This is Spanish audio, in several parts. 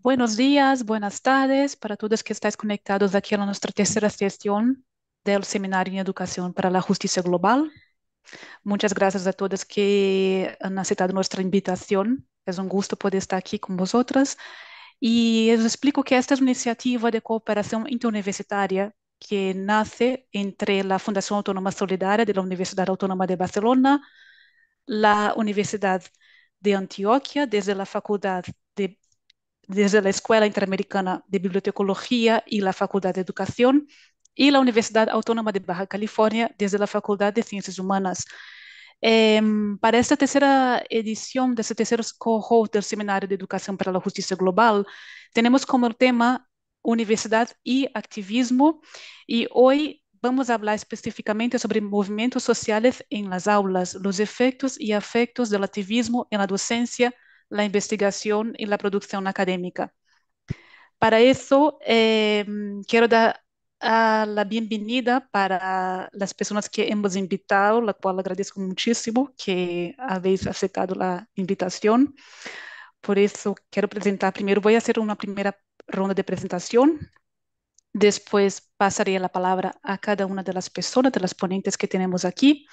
Buenos días, buenas tardes para todos que estáis conectados aquí a nuestra tercera sesión del Seminario en Educación para la Justicia Global. Muchas gracias a todos que han aceptado nuestra invitación. Es un gusto poder estar aquí con vosotras. Y os explico que esta es una iniciativa de cooperación interuniversitaria que nace entre la Fundación Autónoma Solidaria de la Universidad Autónoma de Barcelona, la Universidad de Antioquia, desde la Escuela Interamericana de Bibliotecología y la Facultad de Educación, y la Universidad Autónoma de Baja California desde la Facultad de Ciencias Humanas. Para esta tercera edición, de este tercer cohort del Seminario de Educación para la Justicia Global, tenemos como tema Universidad y Activismo, y hoy vamos a hablar específicamente sobre movimientos sociales en las aulas, los efectos y afectos del activismo en la docencia, la investigación y la producción académica. Para eso, quiero dar la bienvenida para las personas que hemos invitado, la cual agradezco muchísimo que habéis aceptado la invitación. Por eso quiero presentar primero, voy a hacer una primera ronda de presentación. Después pasaré la palabra a cada una de las personas, de las ponentes que tenemos aquí,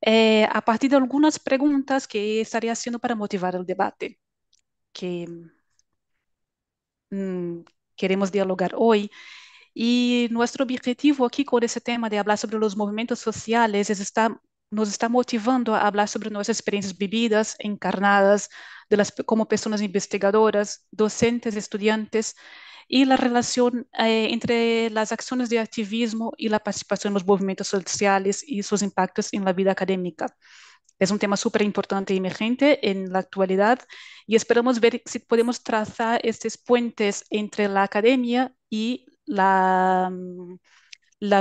a partir de algunas preguntas que estaré haciendo para motivar el debate que mm, queremos dialogar hoy. Y nuestro objetivo aquí con ese tema de hablar sobre los movimientos sociales nos está motivando a hablar sobre nuestras experiencias vividas, encarnadas, como personas investigadoras, docentes, estudiantes, y la relación entre las acciones de activismo y la participación en los movimientos sociales y sus impactos en la vida académica. Es un tema súper importante y emergente en la actualidad y esperamos ver si podemos trazar estos puentes entre la academia y la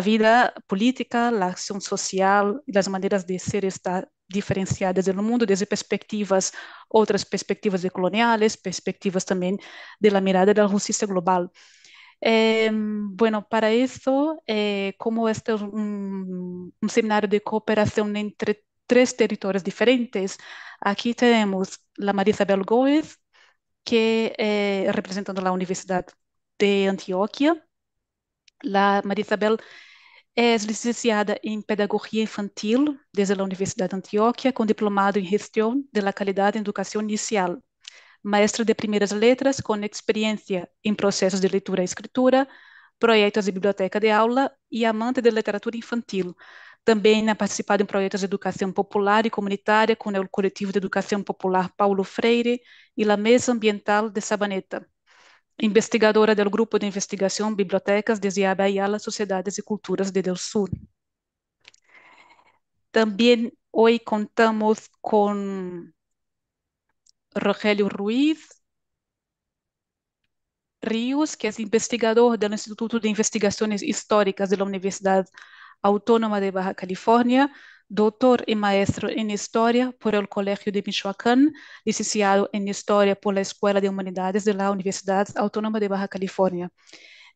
vida política, la acción social y las maneras de ser estar diferenciadas en el mundo desde perspectivas, otras perspectivas decoloniales, perspectivas también de la mirada de la justicia global. Bueno, para eso, como este es un seminario de cooperación entre tres territorios diferentes, aquí tenemos la María Isabel Gómez, que representando la Universidad de Antioquia. La María Isabel es licenciada en Pedagogía Infantil desde la Universidad de Antioquia, con diplomado en Gestión de la Calidad en Educación Inicial, maestra de primeras letras con experiencia en procesos de lectura y escritura, proyectos de biblioteca de aula y amante de literatura infantil. Também ha participado en proyectos de educación popular y comunitaria con el colectivo de educación popular Paulo Freire y la Mesa Ambiental de Sabaneta. Investigadora del Grupo de Investigación Bibliotecas desde Abya, Sociedades y Culturas de Del Sur. También hoy contamos con Rogelio Ruiz Ríos, que es investigador del Instituto de Investigaciones Históricas de la Universidad Autónoma de Baja California, doctor y maestro en Historia por el Colegio de Michoacán, licenciado en Historia por la Escuela de Humanidades de la Universidad Autónoma de Baja California,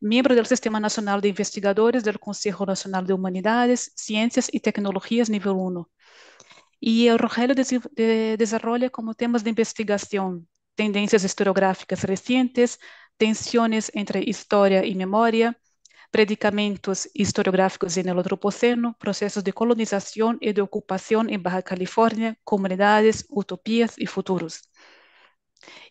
miembro del Sistema Nacional de Investigadores del Consejo Nacional de Humanidades, Ciencias y Tecnologías Nivel 1. Y el Rogelio desarrolla como temas de investigación tendencias historiográficas recientes, tensiones entre historia y memoria, predicamentos historiográficos en el Antropoceno, procesos de colonización y de ocupación en Baja California, comunidades, utopías y futuros.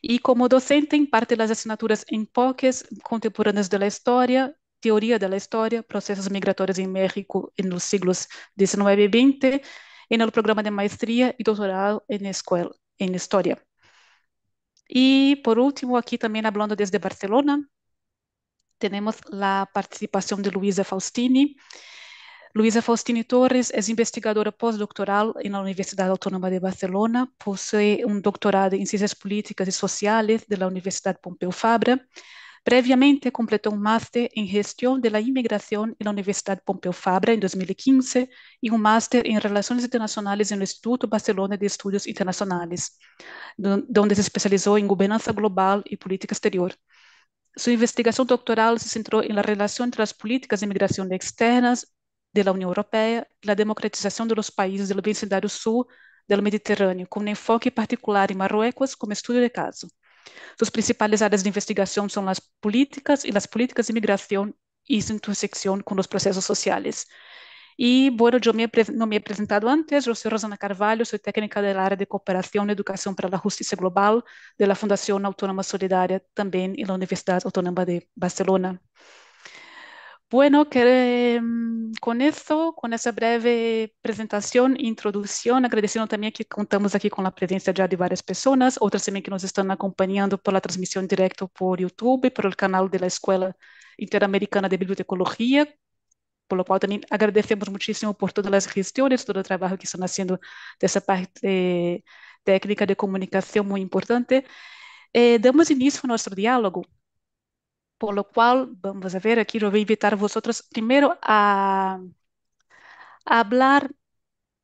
Y como docente imparte las asignaturas Enfoques Contemporáneos de la Historia, Teoría de la Historia, Procesos Migratorios en México en los siglos XIX y XX, en el programa de maestría y doctorado en Historia. Y por último, aquí también hablando desde Barcelona, tenemos la participación de Luisa Faustini. Luisa Faustini Torres es investigadora postdoctoral en la Universidad Autónoma de Barcelona, posee un doctorado en Ciencias Políticas y Sociales de la Universidad Pompeu Fabra. Previamente completó un máster en Gestión de la Inmigración en la Universidad Pompeu Fabra en 2015 y un máster en Relaciones Internacionales en el Instituto Barcelona de Estudios Internacionales, donde se especializó en Gobernanza Global y Política Exterior. Su investigación doctoral se centró en la relación entre las políticas de migración externas de la Unión Europea y la democratización de los países del vecindario sur del Mediterráneo, con un enfoque particular en Marruecos como estudio de caso. Sus principales áreas de investigación son las políticas de migración y su intersección con los procesos sociales. Y bueno, no me he presentado antes, yo soy Rosana Carvalho, soy técnica del área de cooperación y educación para la justicia global de la Fundación Autónoma Solidaria, también en la Universidad Autónoma de Barcelona. Bueno, con esto, con esa breve presentación, introducción, agradeciendo también que contamos aquí con la presencia ya de varias personas, otras también que nos están acompañando por la transmisión directa por YouTube, por el canal de la Escuela Interamericana de Bibliotecología, por lo cual también agradecemos muchísimo por todas las gestiones, todo el trabajo que están haciendo de esa parte técnica de comunicación muy importante. Damos inicio a nuestro diálogo. Por lo cual, vamos a ver, aquí yo voy a invitar a vosotros primero a hablar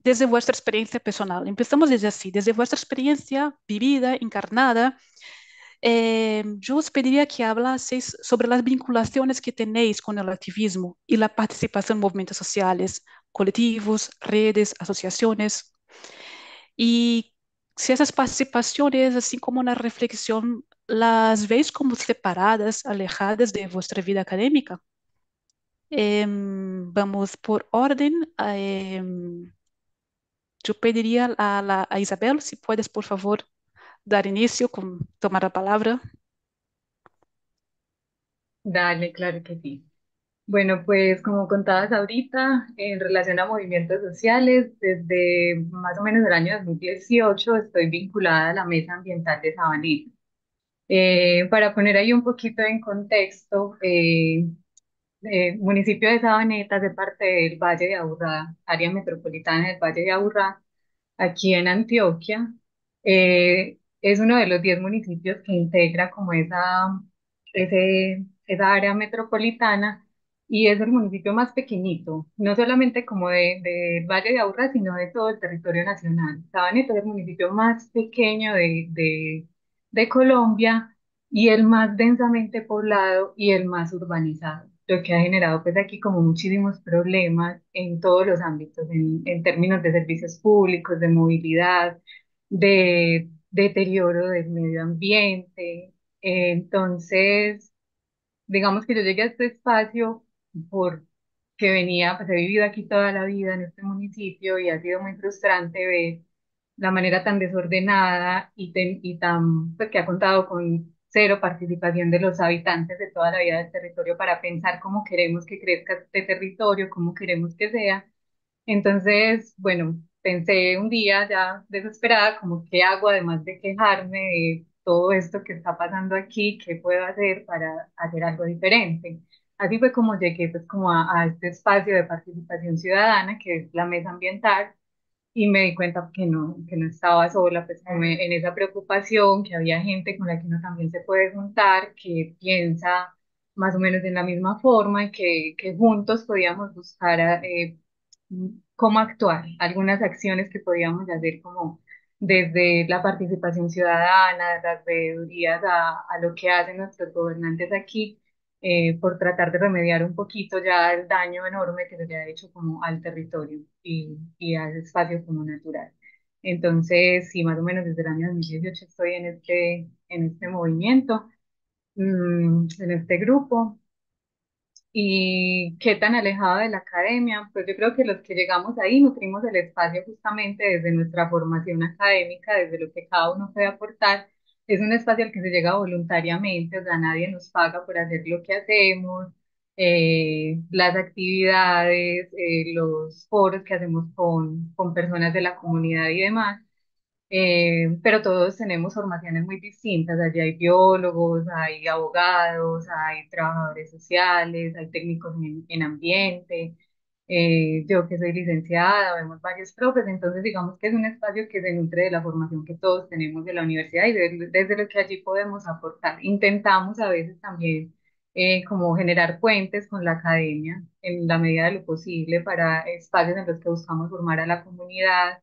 desde vuestra experiencia personal. Empezamos desde así, desde vuestra experiencia vivida, encarnada. Yo os pediría que hablaseis sobre las vinculaciones que tenéis con el activismo y la participación en movimientos sociales, colectivos, redes, asociaciones. Y si esas participaciones, así como una reflexión, las veis como separadas, alejadas de vuestra vida académica. Vamos por orden. Yo pediría a Isabel, si puedes, por favor, dar inicio con tomar la palabra. Dale, claro que sí. Bueno, pues como contabas ahorita, en relación a movimientos sociales, desde más o menos el año 2018 estoy vinculada a la Mesa Ambiental de Sabaneta. Para poner ahí un poquito en contexto, municipio de Sabaneta hace parte del Valle de Aburrá, área metropolitana del Valle de Aburrá, aquí en Antioquia. Es uno de los 10 municipios que integra como esa área metropolitana y es el municipio más pequeñito, no solamente como de Valle de Aburrá, sino de todo el territorio nacional. Sabaneta es el municipio más pequeño de Colombia y el más densamente poblado y el más urbanizado, lo que ha generado pues aquí como muchísimos problemas en todos los ámbitos, en términos de servicios públicos, de movilidad, de deterioro del medio ambiente. Entonces, digamos que yo llegué a este espacio porque venía, pues he vivido aquí toda la vida en este municipio y ha sido muy frustrante ver la manera tan desordenada y tan, pues que ha contado con cero participación de los habitantes de toda la vida del territorio para pensar cómo queremos que crezca este territorio, cómo queremos que sea. Entonces, bueno, pensé un día ya desesperada, como qué hago además de quejarme de todo esto que está pasando aquí, qué puedo hacer para hacer algo diferente. Así fue como llegué pues como a este espacio de participación ciudadana que es la mesa ambiental y me di cuenta que no estaba sola, pues como en esa preocupación, que había gente con la que uno también se puede juntar, que piensa más o menos en la misma forma y que juntos podíamos buscar cómo actuar, algunas acciones que podíamos hacer como desde la participación ciudadana, las veedurías a lo que hacen nuestros gobernantes aquí, por tratar de remediar un poquito ya el daño enorme que se le ha hecho como al territorio y al espacio como natural. Entonces, sí, más o menos desde el año 2018 estoy en este movimiento, en este grupo. ¿Y qué tan alejado de la academia? Pues yo creo que los que llegamos ahí nutrimos el espacio justamente desde nuestra formación académica, desde lo que cada uno puede aportar. Es un espacio al que se llega voluntariamente, o sea, nadie nos paga por hacer lo que hacemos, las actividades, los foros que hacemos con personas de la comunidad y demás. Pero todos tenemos formaciones muy distintas. Allí hay biólogos, hay abogados, hay trabajadores sociales, hay técnicos en ambiente. Yo que soy licenciada, vemos varios profes, entonces digamos que es un espacio que se nutre de la formación que todos tenemos de la universidad y desde lo que allí podemos aportar. Intentamos a veces también como generar puentes con la academia en la medida de lo posible para espacios en los que buscamos formar a la comunidad.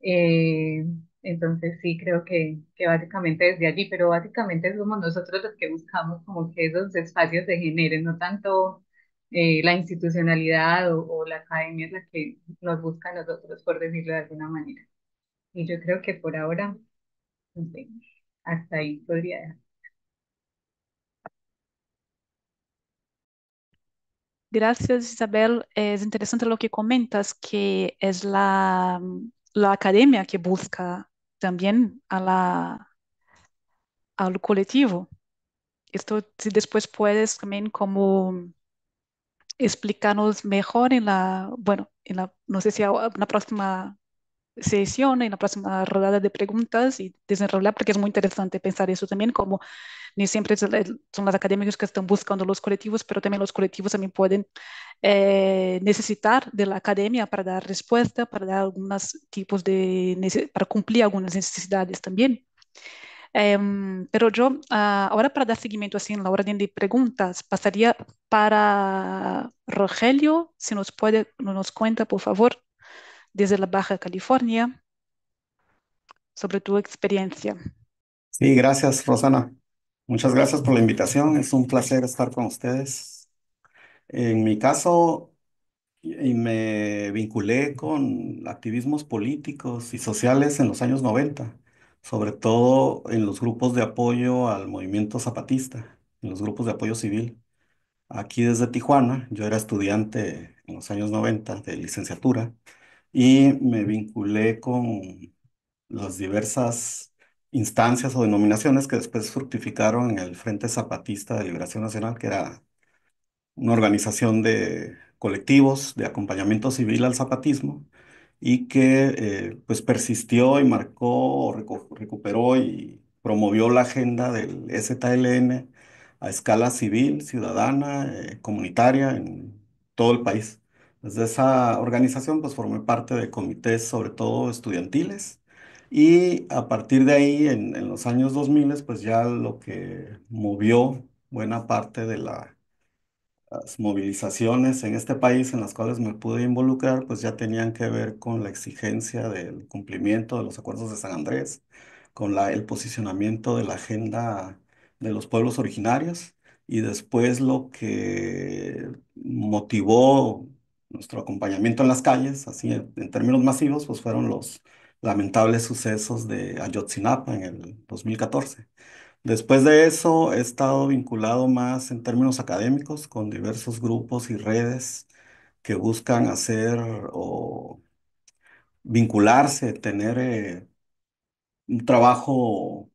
eh, entonces sí, creo que básicamente desde allí, pero básicamente somos nosotros los que buscamos como que esos espacios se generen, no tanto la institucionalidad o la academia es la que nos busca a nosotros, por decirlo de alguna manera. Y yo creo que por ahora, no sé. Hasta ahí podría dejar. Gracias, Isabel. Es interesante lo que comentas, que es la academia que busca también al colectivo. Esto, si después puedes también como explicarnos mejor bueno, no sé si una próxima sesión, en la próxima rodada de preguntas y desenrollar, porque es muy interesante pensar eso también, como ni siempre son los académicos que están buscando los colectivos, pero también los colectivos también pueden necesitar de la academia para dar respuesta, para dar algunos tipos para cumplir algunas necesidades también. Pero yo, ahora para dar seguimiento así en la orden de preguntas, pasaría para Rogelio, si nos cuenta, por favor, desde la Baja California, sobre tu experiencia. Sí, gracias, Rosana. Muchas gracias por la invitación. Es un placer estar con ustedes. En mi caso, y me vinculé con activismos políticos y sociales en los años 90, sobre todo en los grupos de apoyo al movimiento zapatista, en los grupos de apoyo civil. Aquí desde Tijuana, yo era estudiante en los años 90 de licenciatura y me vinculé con las diversas instancias o denominaciones que después fructificaron en el Frente Zapatista de Liberación Nacional, que era una organización de colectivos de acompañamiento civil al zapatismo y que pues persistió y marcó, recuperó y promovió la agenda del EZLN a escala civil, ciudadana, comunitaria en todo el país. Desde esa organización pues formé parte de comités sobre todo estudiantiles y a partir de ahí en los años 2000 pues ya lo que movió buena parte de las movilizaciones en este país en las cuales me pude involucrar, pues ya tenían que ver con la exigencia del cumplimiento de los acuerdos de San Andrés, con el posicionamiento de la agenda de los pueblos originarios y después lo que motivó nuestro acompañamiento en las calles, así en términos masivos, pues fueron los lamentables sucesos de Ayotzinapa en el 2014. Después de eso, he estado vinculado más en términos académicos con diversos grupos y redes que buscan hacer o vincularse, tener un trabajo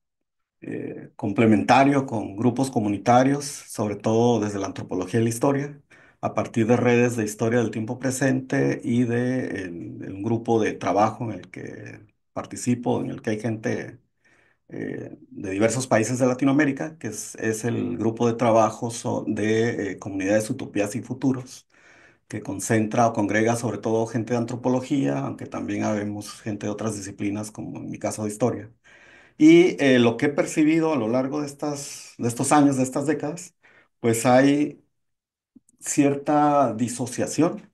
complementario con grupos comunitarios, sobre todo desde la antropología y la historia, a partir de redes de historia del tiempo presente y de un grupo de trabajo en el que participo, en el que hay gente de diversos países de Latinoamérica, que es el grupo de trabajo de comunidades utopías y futuros, que concentra o congrega sobre todo gente de antropología, aunque también habemos gente de otras disciplinas, como en mi caso de historia. Y lo que he percibido a lo largo de estos años, de estas décadas, pues hay cierta disociación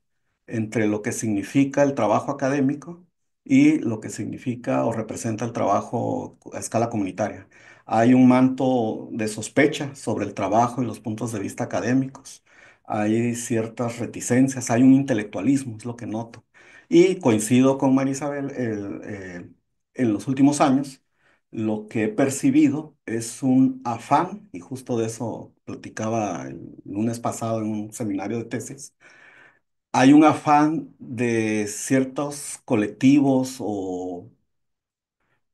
entre lo que significa el trabajo académico y lo que significa o representa el trabajo a escala comunitaria. Hay un manto de sospecha sobre el trabajo y los puntos de vista académicos. Hay ciertas reticencias, hay un intelectualismo, es lo que noto. Y coincido con María Isabel, en los últimos años lo que he percibido es un afán, y justo de eso platicaba el lunes pasado en un seminario de tesis. Hay un afán de ciertos colectivos o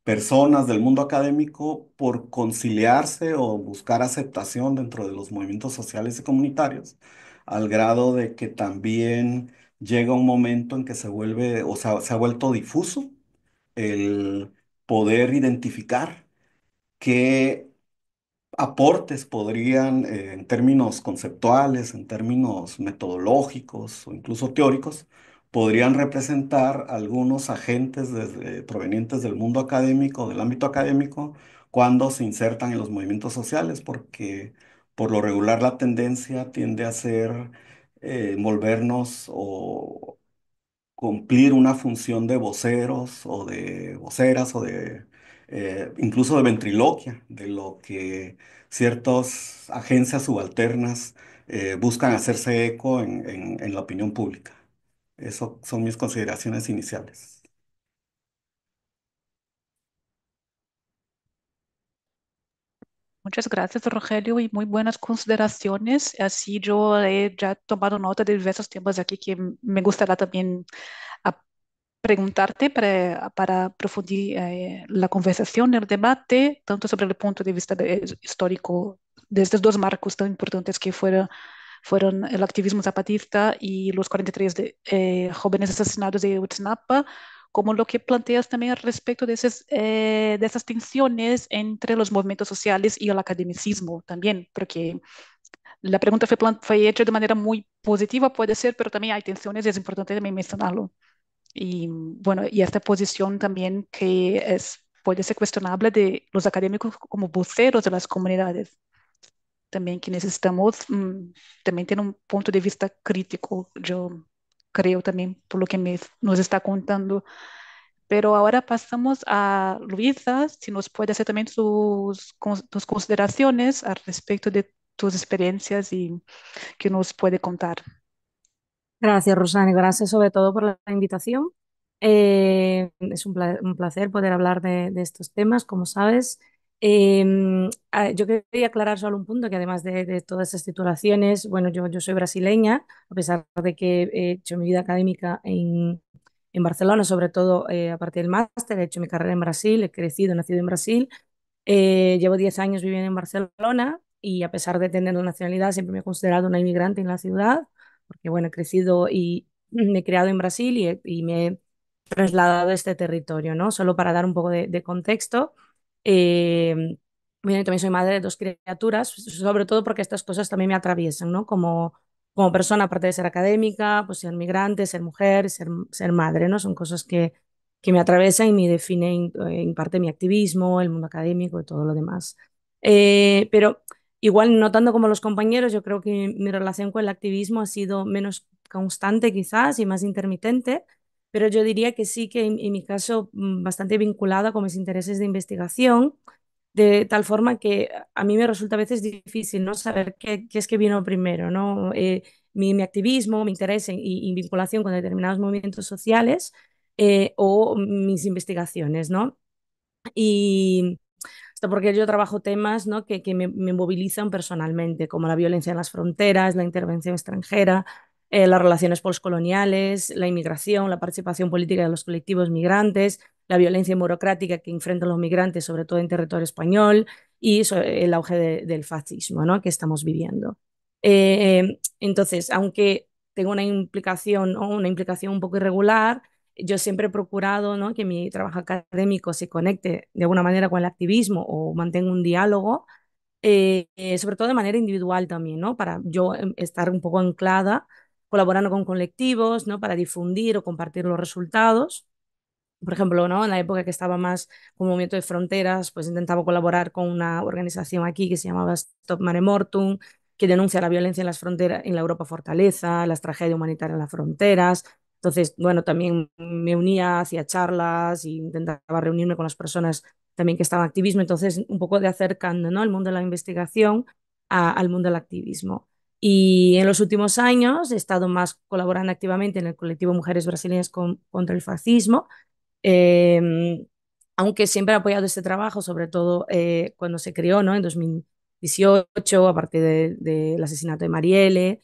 personas del mundo académico por conciliarse o buscar aceptación dentro de los movimientos sociales y comunitarios, al grado de que también llega un momento en que se vuelve, o sea, se ha vuelto difuso el poder identificar qué aportes podrían, en términos conceptuales, en términos metodológicos o incluso teóricos, podrían representar algunos agentes provenientes del mundo académico, del ámbito académico, cuando se insertan en los movimientos sociales, porque por lo regular la tendencia tiende a ser envolvernos o cumplir una función de voceros o de voceras o de incluso de ventriloquia, de lo que ciertas agencias subalternas buscan hacerse eco en la opinión pública. Eso son mis consideraciones iniciales. Muchas gracias, Rogelio, y muy buenas consideraciones. Así yo he ya tomado nota de diversos temas aquí que me gustaría también a- preguntarte para profundizar la conversación, el debate, tanto sobre el punto de vista histórico de estos dos marcos tan importantes que fueron el activismo zapatista y los 43 jóvenes asesinados de Ayotzinapa, como lo que planteas también al respecto de esas tensiones entre los movimientos sociales y el academicismo también, porque la pregunta fue hecha de manera muy positiva, puede ser, pero también hay tensiones y es importante también mencionarlo. Y bueno, y esta posición también puede ser cuestionable de los académicos como voceros de las comunidades también que necesitamos, también tiene un punto de vista crítico, yo creo también por lo que nos está contando. Pero ahora pasamos a Luisa, si nos puede hacer también tus consideraciones al respecto de tus experiencias y que nos puede contar. Gracias, Rosana, y gracias sobre todo por la invitación. Es un placer poder hablar de estos temas, como sabes. Yo quería aclarar solo un punto, que además de todas esas titulaciones, bueno, yo soy brasileña, a pesar de que he hecho mi vida académica en Barcelona, sobre todo a partir del máster, he hecho mi carrera en Brasil, he crecido, nacido en Brasil. Llevo 10 años viviendo en Barcelona y a pesar de tener la nacionalidad, siempre me he considerado una inmigrante en la ciudad, porque bueno, he crecido y me he criado en Brasil y me he trasladado a este territorio, ¿no? Solo para dar un poco de contexto. Eh, bueno, yo también soy madre de dos criaturas, sobre todo porque estas cosas también me atraviesan, ¿no? Como persona, aparte de ser académica, pues ser migrante, ser mujer, ser madre, ¿no? Son cosas que me atravesan y me definen en parte mi activismo, el mundo académico y todo lo demás. Pero igual, no tanto como los compañeros, yo creo que mi relación con el activismo ha sido menos constante quizás y más intermitente, pero yo diría que sí que en mi caso bastante vinculada con mis intereses de investigación, de tal forma que a mí me resulta a veces difícil no saber qué es que vino primero, ¿no? Mi activismo, mi interés y vinculación con determinados movimientos sociales o mis investigaciones, ¿no? Y esto porque yo trabajo temas, ¿no? que me movilizan personalmente, como la violencia en las fronteras, la intervención extranjera, las relaciones postcoloniales, la inmigración, la participación política de los colectivos migrantes, la violencia burocrática que enfrentan los migrantes, sobre todo en territorio español, y el auge del fascismo, ¿no? que estamos viviendo. Entonces, aunque tengo una implicación un poco irregular, yo siempre he procurado, ¿no? que mi trabajo académico se conecte de alguna manera con el activismo o mantenga un diálogo, sobre todo de manera individual también, ¿no? Para yo estar un poco anclada, colaborando con colectivos, ¿no? Para difundir o compartir los resultados. Por ejemplo, ¿no? En la época que estaba más como movimiento de fronteras, pues intentaba colaborar con una organización aquí que se llamaba Stop Mare Mortum, que denuncia la violencia en las fronteras, en la Europa Fortaleza, las tragedias humanitarias en las fronteras. Entonces, bueno, también me unía hacia charlas e intentaba reunirme con las personas también que estaban en activismo. Entonces, un poco de acercando, ¿no? el mundo de la investigación al mundo del activismo. Y en los últimos años he estado más colaborando activamente en el colectivo Mujeres Brasileñas contra el Fascismo, eh, aunque siempre he apoyado este trabajo, sobre todo cuando se creó, ¿no? en 2018, a partir del asesinato de Marielle,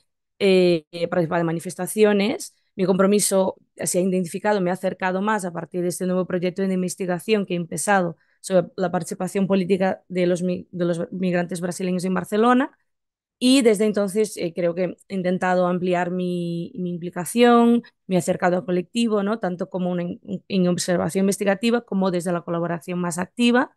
participado de manifestaciones. Mi compromiso se ha identificado, me ha acercado más a partir de este nuevo proyecto de investigación que he empezado sobre la participación política de los migrantes brasileños en Barcelona. Y desde entonces creo que he intentado ampliar mi implicación, me he acercado al colectivo, ¿no? tanto como en observación investigativa como desde la colaboración más activa.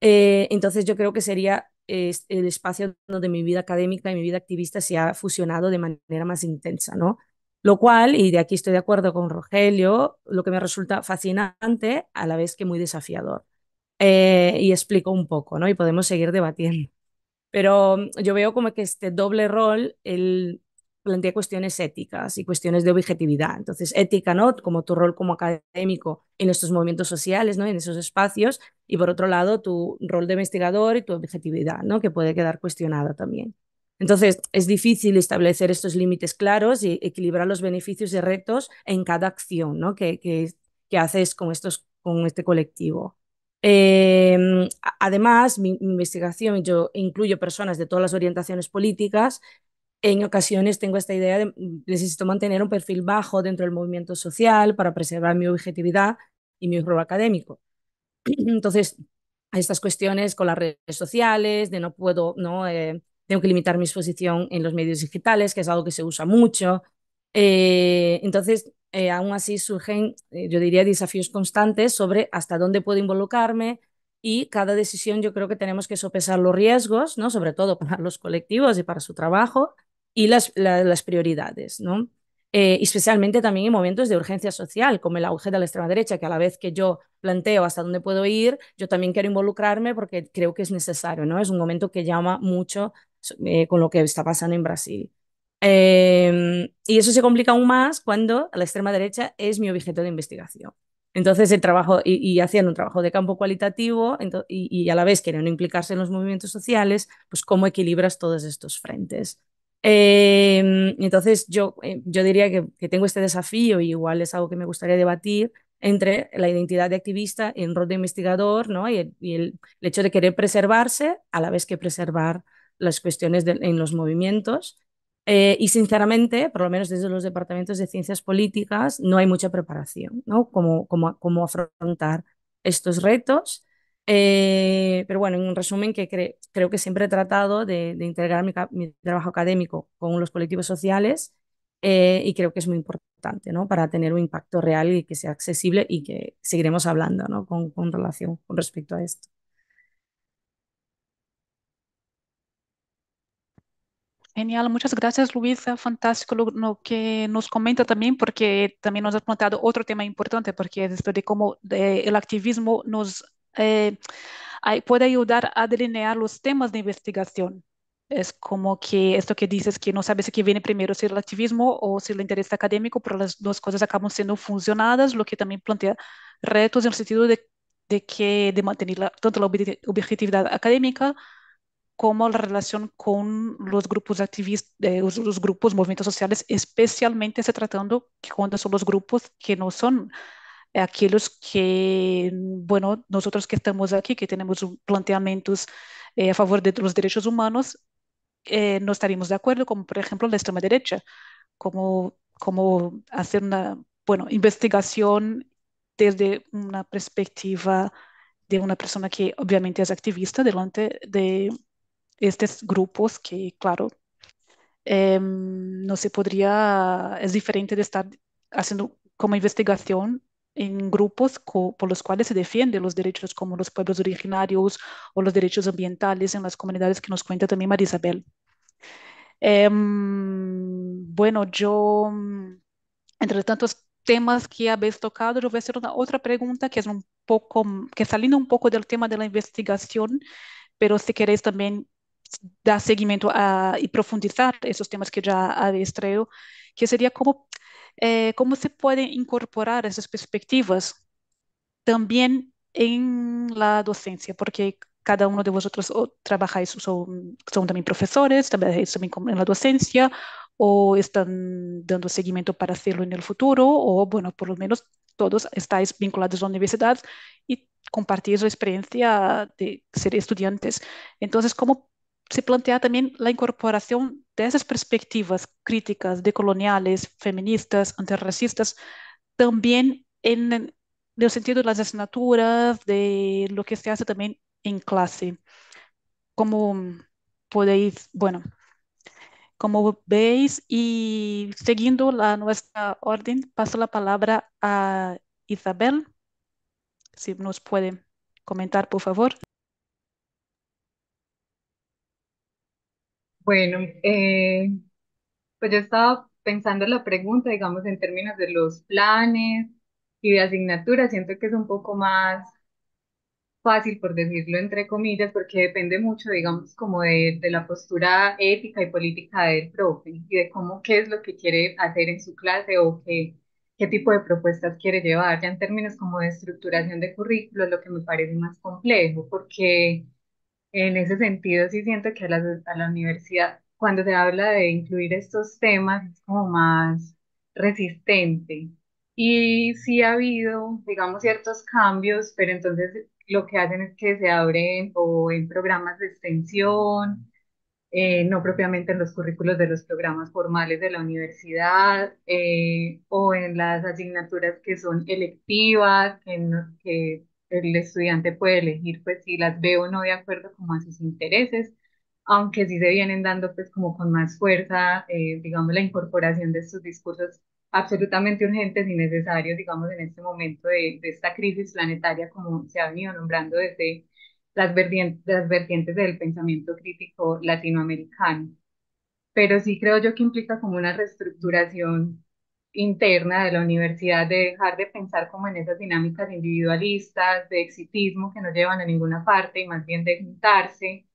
Entonces yo creo que sería el espacio donde mi vida académica y mi vida activista se ha fusionado de manera más intensa, ¿no? Lo cual, y de aquí estoy de acuerdo con Rogelio, lo que me resulta fascinante a la vez que muy desafiador. Y explico un poco, ¿no? Y podemos seguir debatiendo. Pero yo veo como que este doble rol, él plantea cuestiones éticas y cuestiones de objetividad. Entonces, ética, ¿no? Como tu rol como académico en estos movimientos sociales, ¿no? En esos espacios. Y por otro lado, tu rol de investigador y tu objetividad, ¿no? Que puede quedar cuestionada también. Entonces, es difícil establecer estos límites claros y equilibrar los beneficios y retos en cada acción, ¿no? que haces con este colectivo. Además, mi investigación, yo incluyo personas de todas las orientaciones políticas. En ocasiones tengo esta idea de necesito mantener un perfil bajo dentro del movimiento social para preservar mi objetividad y mi rol académico. Entonces, hay estas cuestiones con las redes sociales, de no puedo, no, tengo que limitar mi exposición en los medios digitales, que es algo que se usa mucho. Entonces, aún así surgen, yo diría, desafíos constantes sobre hasta dónde puedo involucrarme y cada decisión yo creo que tenemos que sopesar los riesgos, ¿no? Sobre todo para los colectivos y para su trabajo y las prioridades, ¿no? Especialmente también en momentos de urgencia social, como el auge de la extrema derecha, que a la vez que yo planteo hasta dónde puedo ir, yo también quiero involucrarme porque creo que es necesario, ¿no? Es un momento que llama mucho con lo que está pasando en Brasil. Y eso se complica aún más cuando la extrema derecha es mi objeto de investigación. Entonces, el trabajo y haciendo un trabajo de campo cualitativo y a la vez queriendo implicarse en los movimientos sociales, pues cómo equilibras todos estos frentes. Entonces, yo diría que tengo este desafío y igual es algo que me gustaría debatir entre la identidad de activista y el rol de investigador, ¿no? Y el hecho de querer preservarse a la vez que preservar las cuestiones en los movimientos. Y sinceramente, por lo menos desde los departamentos de ciencias políticas, no hay mucha preparación, ¿no? Cómo afrontar estos retos. Pero bueno, en un resumen que creo que siempre he tratado de integrar mi trabajo académico con los colectivos sociales y creo que es muy importante, ¿no? Para tener un impacto real y que sea accesible y que seguiremos hablando, ¿no? Con relación con respecto a esto. Genial, muchas gracias, Luisa. Fantástico lo que nos comenta también, porque también nos ha planteado otro tema importante, porque es esto de cómo el activismo nos puede ayudar a delinear los temas de investigación. Es como que esto que dices que no sabes si viene primero, si el activismo o si el interés académico, pero las dos cosas acaban siendo funcionadas, lo que también plantea retos en el sentido de mantener tanto la objetividad académica como la relación con los grupos activistas, los grupos, movimientos sociales, especialmente se tratando que cuando son los grupos que no son aquellos que, bueno, nosotros que estamos aquí, que tenemos planteamientos a favor de los derechos humanos, no estaríamos de acuerdo, como por ejemplo la extrema derecha, como hacer una, bueno, investigación desde una perspectiva de una persona que obviamente es activista delante de estos grupos que, claro, no se podría, es diferente de estar haciendo como investigación en grupos por los cuales se defienden los derechos como los pueblos originarios o los derechos ambientales en las comunidades que nos cuenta también María Isabel. Bueno, yo, entre tantos temas que habéis tocado, yo voy a hacer una otra pregunta que es un poco, que saliendo un poco del tema de la investigación, pero si queréis también dar seguimiento y profundizar esos temas que ya habéis traído, que sería cómo se pueden incorporar esas perspectivas también en la docencia, porque cada uno de vosotros trabajáis, son también profesores, trabajáis también en la docencia, o están dando seguimiento para hacerlo en el futuro, o bueno, por lo menos todos estáis vinculados a la universidad y compartís la experiencia de ser estudiantes. Entonces, ¿cómo se plantea también la incorporación de esas perspectivas críticas, decoloniales, feministas, antirracistas, también en el sentido de las asignaturas, de lo que se hace también en clase? Como podéis, bueno, como veis y siguiendo nuestra orden, paso la palabra a Isabel, si nos puede comentar, por favor. Bueno, pues yo estaba pensando en la pregunta, digamos, en términos de los planes y de asignaturas, siento que es un poco más fácil, por decirlo entre comillas, porque depende mucho, digamos, como de la postura ética y política del profe y de cómo, qué es lo que quiere hacer en su clase o qué tipo de propuestas quiere llevar. Ya en términos como de estructuración de currículos, lo que me parece más complejo, porque en ese sentido sí siento que a la universidad, cuando se habla de incluir estos temas, es como más resistente Y sí ha habido, digamos, ciertos cambios, pero entonces lo que hacen es que se abren o en programas de extensión, no propiamente en los currículos de los programas formales de la universidad, o en las asignaturas que son electivas, que el estudiante puede elegir pues si las ve o no de acuerdo como a sus intereses, aunque sí se vienen dando pues como con más fuerza, digamos, la incorporación de estos discursos absolutamente urgentes y necesarios, digamos, en este momento de esta crisis planetaria, como se ha venido nombrando desde las vertientes del pensamiento crítico latinoamericano. Pero sí creo yo que implica como una reestructuración interna de la universidad, de dejar de pensar como en esas dinámicas individualistas, de exitismo que no llevan a ninguna parte y más bien de juntarse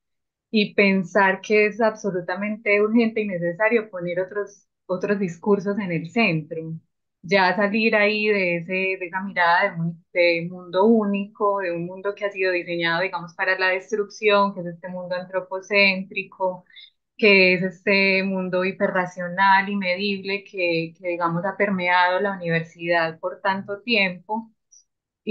y pensar que es absolutamente urgente y necesario poner otros discursos en el centro. Ya salir ahí de esa mirada de mundo único, de un mundo que ha sido diseñado, digamos, para la destrucción, que es este mundo antropocéntrico, que es este mundo hiperracional y medible digamos, ha permeado la universidad por tanto tiempo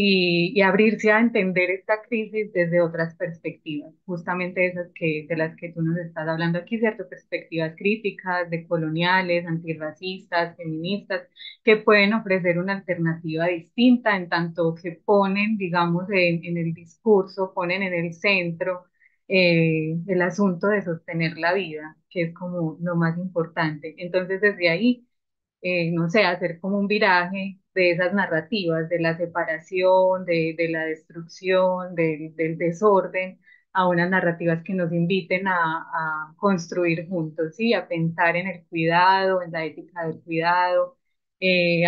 y abrirse a entender esta crisis desde otras perspectivas, justamente esas de las que tú nos estás hablando aquí, ¿cierto? Perspectivas críticas, decoloniales, antirracistas, feministas, que pueden ofrecer una alternativa distinta en tanto que ponen, digamos, en el discurso, ponen en el centro el asunto de sostener la vida, que es como lo más importante. Entonces, desde ahí no sé, hacer como un viraje de esas narrativas, de la separación, de la destrucción, del desorden, a unas narrativas que nos inviten a construir juntos, ¿sí? A pensar en el cuidado, en la ética del cuidado,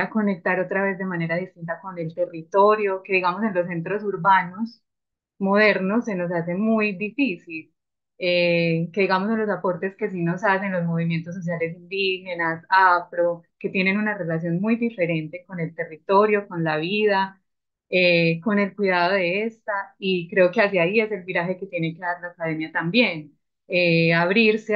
a conectar otra vez de manera distinta con el territorio, que digamos en los centros urbanos modernos se nos hace muy difícil. Que digamos en los aportes que sí nos hacen los movimientos sociales indígenas, afro, que tienen una relación muy diferente con el territorio, con la vida, con el cuidado de esta, y creo que hacia ahí es el viraje que tiene que dar la academia también. Abrir su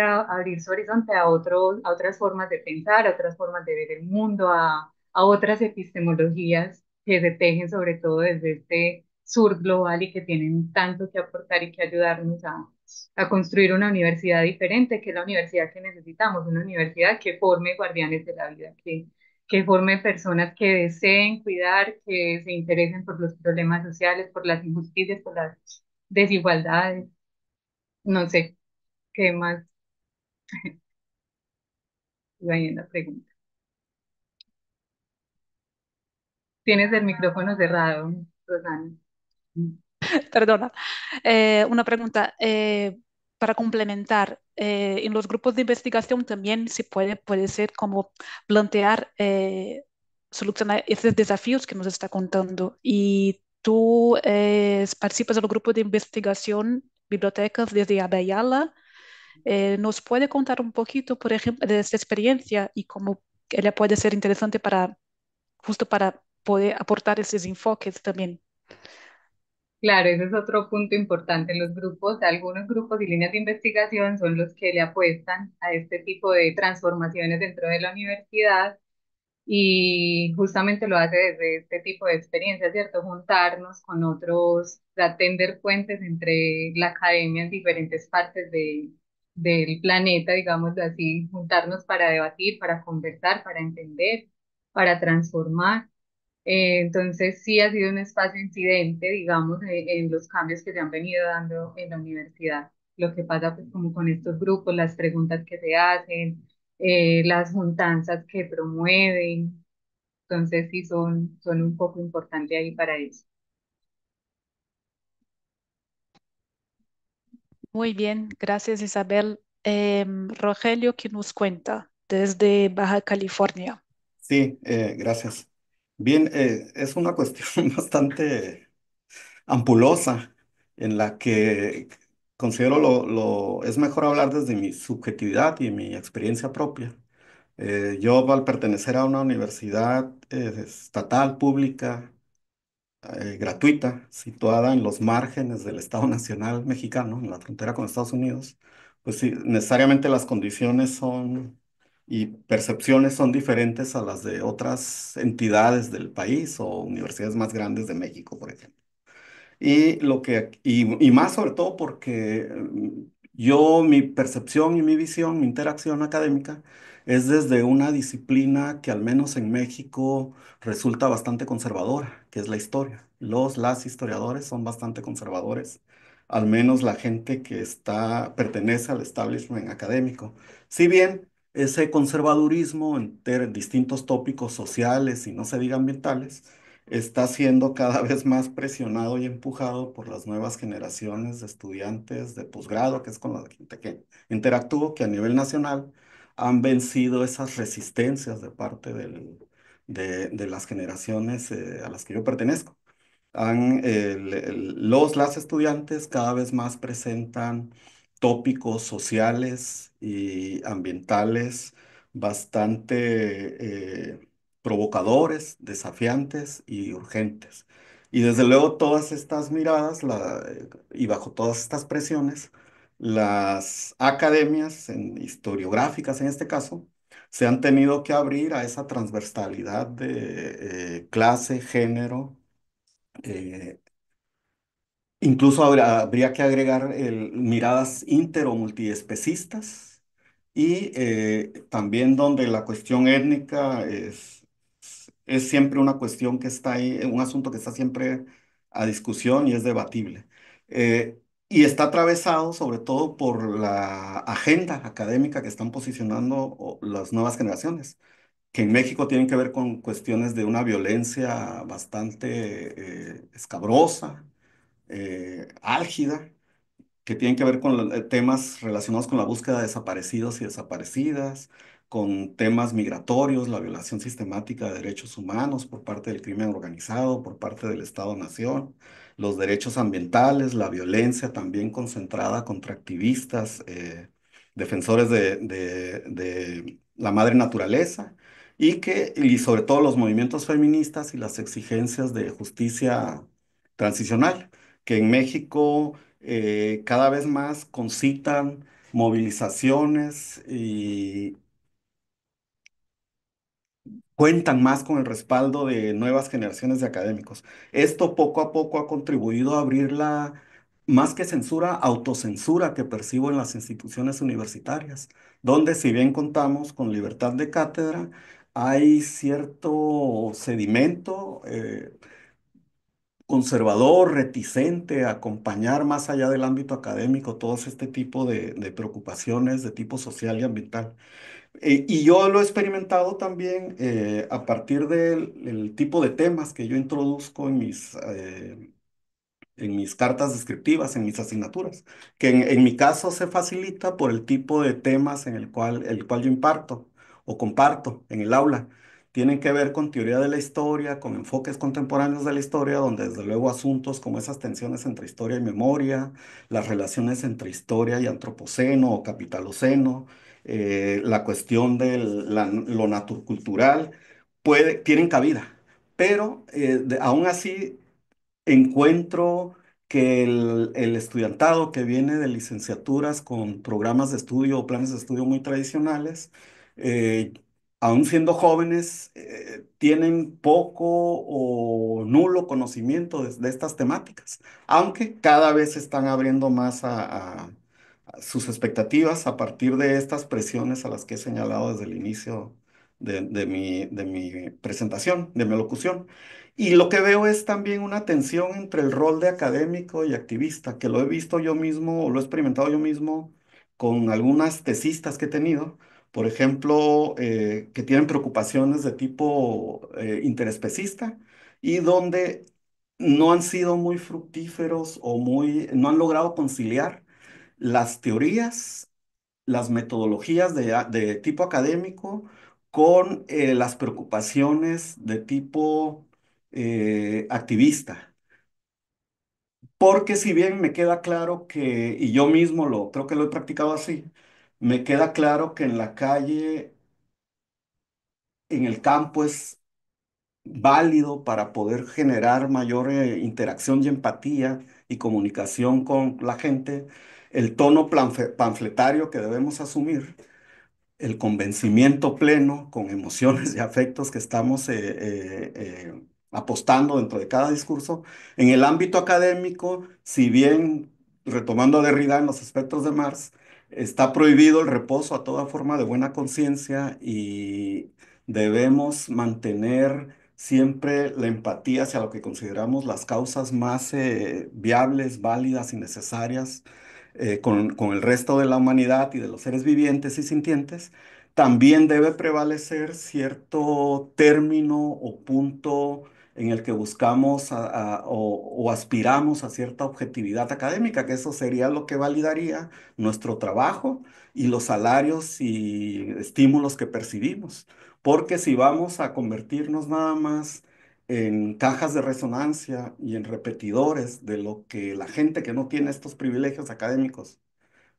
horizonte a otras formas de pensar, a otras formas de ver el mundo, a otras epistemologías que se tejen sobre todo desde este sur global y que tienen tanto que aportar y que ayudarnos a construir una universidad diferente, que es la universidad que necesitamos, una universidad que forme guardianes de la vida, que forme personas que deseen cuidar, que se interesen por los problemas sociales, por las injusticias, por las desigualdades. No sé qué más iba en la pregunta. Tienes el micrófono cerrado, Rosana. Perdona. Una pregunta. Para complementar, en los grupos de investigación también puede ser como plantear, solucionar esos desafíos que nos está contando. Y tú participas del grupo de investigación Bibliotecas desde Abeyala. ¿Nos puede contar un poquito, por ejemplo, de esta experiencia y cómo ella puede ser interesante justo para poder aportar esos enfoques también? Claro, ese es otro punto importante. Los grupos, algunos grupos y líneas de investigación son los que le apuestan a este tipo de transformaciones dentro de la universidad y justamente lo hace desde este tipo de experiencias, ¿cierto? Juntarnos con otros, tender puentes entre la academia en diferentes partes del planeta, digamos así, juntarnos para debatir, para conversar, para entender, para transformar. Entonces sí ha sido un espacio incidente, digamos, en los cambios que se han venido dando en la universidad. Lo que pasa pues como con estos grupos, las preguntas que se hacen, las juntanzas que promueven. Entonces sí son un poco importantes ahí para eso. Muy bien, gracias Isabel. Rogelio, ¿qué nos cuenta desde Baja California? Sí, gracias. Bien, es una cuestión bastante ampulosa en la que considero es mejor hablar desde mi subjetividad y mi experiencia propia. Yo al pertenecer a una universidad estatal, pública, gratuita, situada en los márgenes del Estado Nacional mexicano, en la frontera con Estados Unidos, pues sí, necesariamente las condiciones son y percepciones son diferentes a las de otras entidades del país o universidades más grandes de México, por ejemplo. Y más sobre todo porque mi percepción y mi visión, mi interacción académica es desde una disciplina que al menos en México resulta bastante conservadora, que es la historia. Las historiadores son bastante conservadores, al menos la gente que pertenece al establishment académico. Si bien ese conservadurismo en distintos tópicos sociales y no se diga ambientales, está siendo cada vez más presionado y empujado por las nuevas generaciones de estudiantes de posgrado, que es con la gente que interactúo, que a nivel nacional han vencido esas resistencias de parte de las generaciones a las que yo pertenezco. Las estudiantes cada vez más presentan tópicos sociales y ambientales bastante provocadores, desafiantes y urgentes. Y desde luego todas estas miradas y bajo todas estas presiones, las academias historiográficas en este caso, se han tenido que abrir a esa transversalidad de clase, género, eh, incluso habría que agregar miradas inter o multiespecistas y también donde la cuestión étnica es siempre una cuestión que está ahí, un asunto que está siempre a discusión y es debatible. Eh, y está atravesado sobre todo por la agenda académica que están posicionando las nuevas generaciones, que en México tienen que ver con cuestiones de una violencia bastante escabrosa, álgida, que tienen que ver con temas relacionados con la búsqueda de desaparecidos y desaparecidas, con temas migratorios, la violación sistemática de derechos humanos por parte del crimen organizado, por parte del Estado-Nación, los derechos ambientales, la violencia también concentrada contra activistas, defensores de la madre naturaleza, y sobre todo los movimientos feministas y las exigencias de justicia transicional, que en México cada vez más concitan movilizaciones y cuentan más con el respaldo de nuevas generaciones de académicos. Esto poco a poco ha contribuido a abrir más que censura, autocensura que percibo en las instituciones universitarias, donde si bien contamos con libertad de cátedra, hay cierto sedimento conservador, reticente a acompañar más allá del ámbito académico todos este tipo de preocupaciones de tipo social y ambiental. Y yo lo he experimentado también a partir del tipo de temas que yo introduzco en mis cartas descriptivas, en mis asignaturas, que en mi caso se facilita por el tipo de temas el cual yo imparto o comparto en el aula. Tienen que ver con teoría de la historia, con enfoques contemporáneos de la historia, donde desde luego asuntos como esas tensiones entre historia y memoria, las relaciones entre historia y antropoceno o capitaloceno, la cuestión de lo naturcultural, tienen cabida. Pero aún así encuentro que el estudiantado que viene de licenciaturas con programas de estudio o planes de estudio muy tradicionales, eh, aún siendo jóvenes, tienen poco o nulo conocimiento de estas temáticas, aunque cada vez se están abriendo más a sus expectativas a partir de estas presiones a las que he señalado desde el inicio de mi presentación, de mi locución. Y lo que veo es también una tensión entre el rol de académico y activista, que lo he visto yo mismo o lo he experimentado yo mismo con algunas tesistas que he tenido, por ejemplo, que tienen preocupaciones de tipo interespecista y donde no han sido muy fructíferos o no han logrado conciliar las teorías, las metodologías de tipo académico con las preocupaciones de tipo activista. Porque si bien me queda claro y yo mismo creo que lo he practicado así, me queda claro que en la calle, en el campo es válido para poder generar mayor interacción y empatía y comunicación con la gente, el tono panfletario que debemos asumir el convencimiento pleno con emociones y afectos que estamos apostando dentro de cada discurso. En el ámbito académico, si bien, retomando a Derrida en los espectros de Marx, está prohibido el reposo a toda forma de buena conciencia y debemos mantener siempre la empatía hacia lo que consideramos las causas más viables, válidas y necesarias con el resto de la humanidad y de los seres vivientes y sintientes. También debe prevalecer cierto término o punto en el que buscamos o aspiramos a cierta objetividad académica, que eso sería lo que validaría nuestro trabajo y los salarios y estímulos que percibimos. Porque si vamos a convertirnos nada más en cajas de resonancia y en repetidores de lo que la gente que no tiene estos privilegios académicos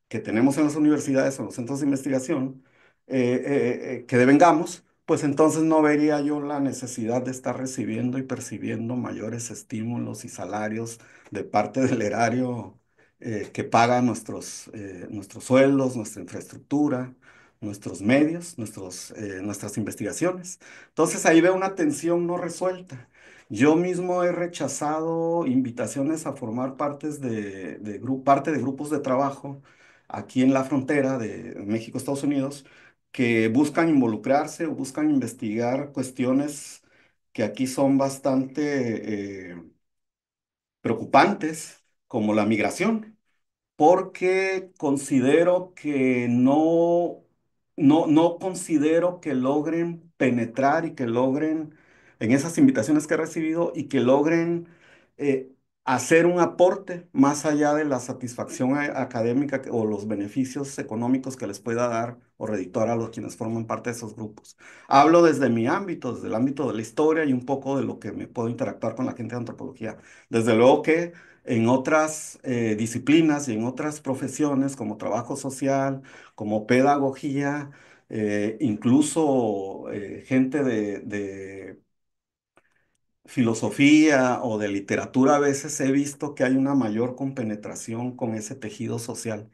que tenemos en las universidades o en los centros de investigación, que devengamos, pues entonces no vería yo la necesidad de estar recibiendo y percibiendo mayores estímulos y salarios de parte del erario que paga nuestros sueldos, nuestra infraestructura, nuestros medios, nuestras investigaciones. Entonces ahí veo una tensión no resuelta. Yo mismo he rechazado invitaciones a formar parte de grupos de trabajo aquí en la frontera de México-Estados Unidos que buscan involucrarse o buscan investigar cuestiones que aquí son bastante preocupantes, como la migración porque considero que no considero que logren penetrar y que logren, en esas invitaciones que he recibido, y que logren eh, hacer un aporte más allá de la satisfacción académica o los beneficios económicos que les pueda dar o redituar a los quienes forman parte de esos grupos. Hablo desde mi ámbito, desde el ámbito de la historia y un poco de lo que me puedo interactuar con la gente de antropología. Desde luego que en otras disciplinas y en otras profesiones como trabajo social, como pedagogía, incluso gente de filosofía o de literatura, a veces he visto que hay una mayor compenetración con ese tejido social.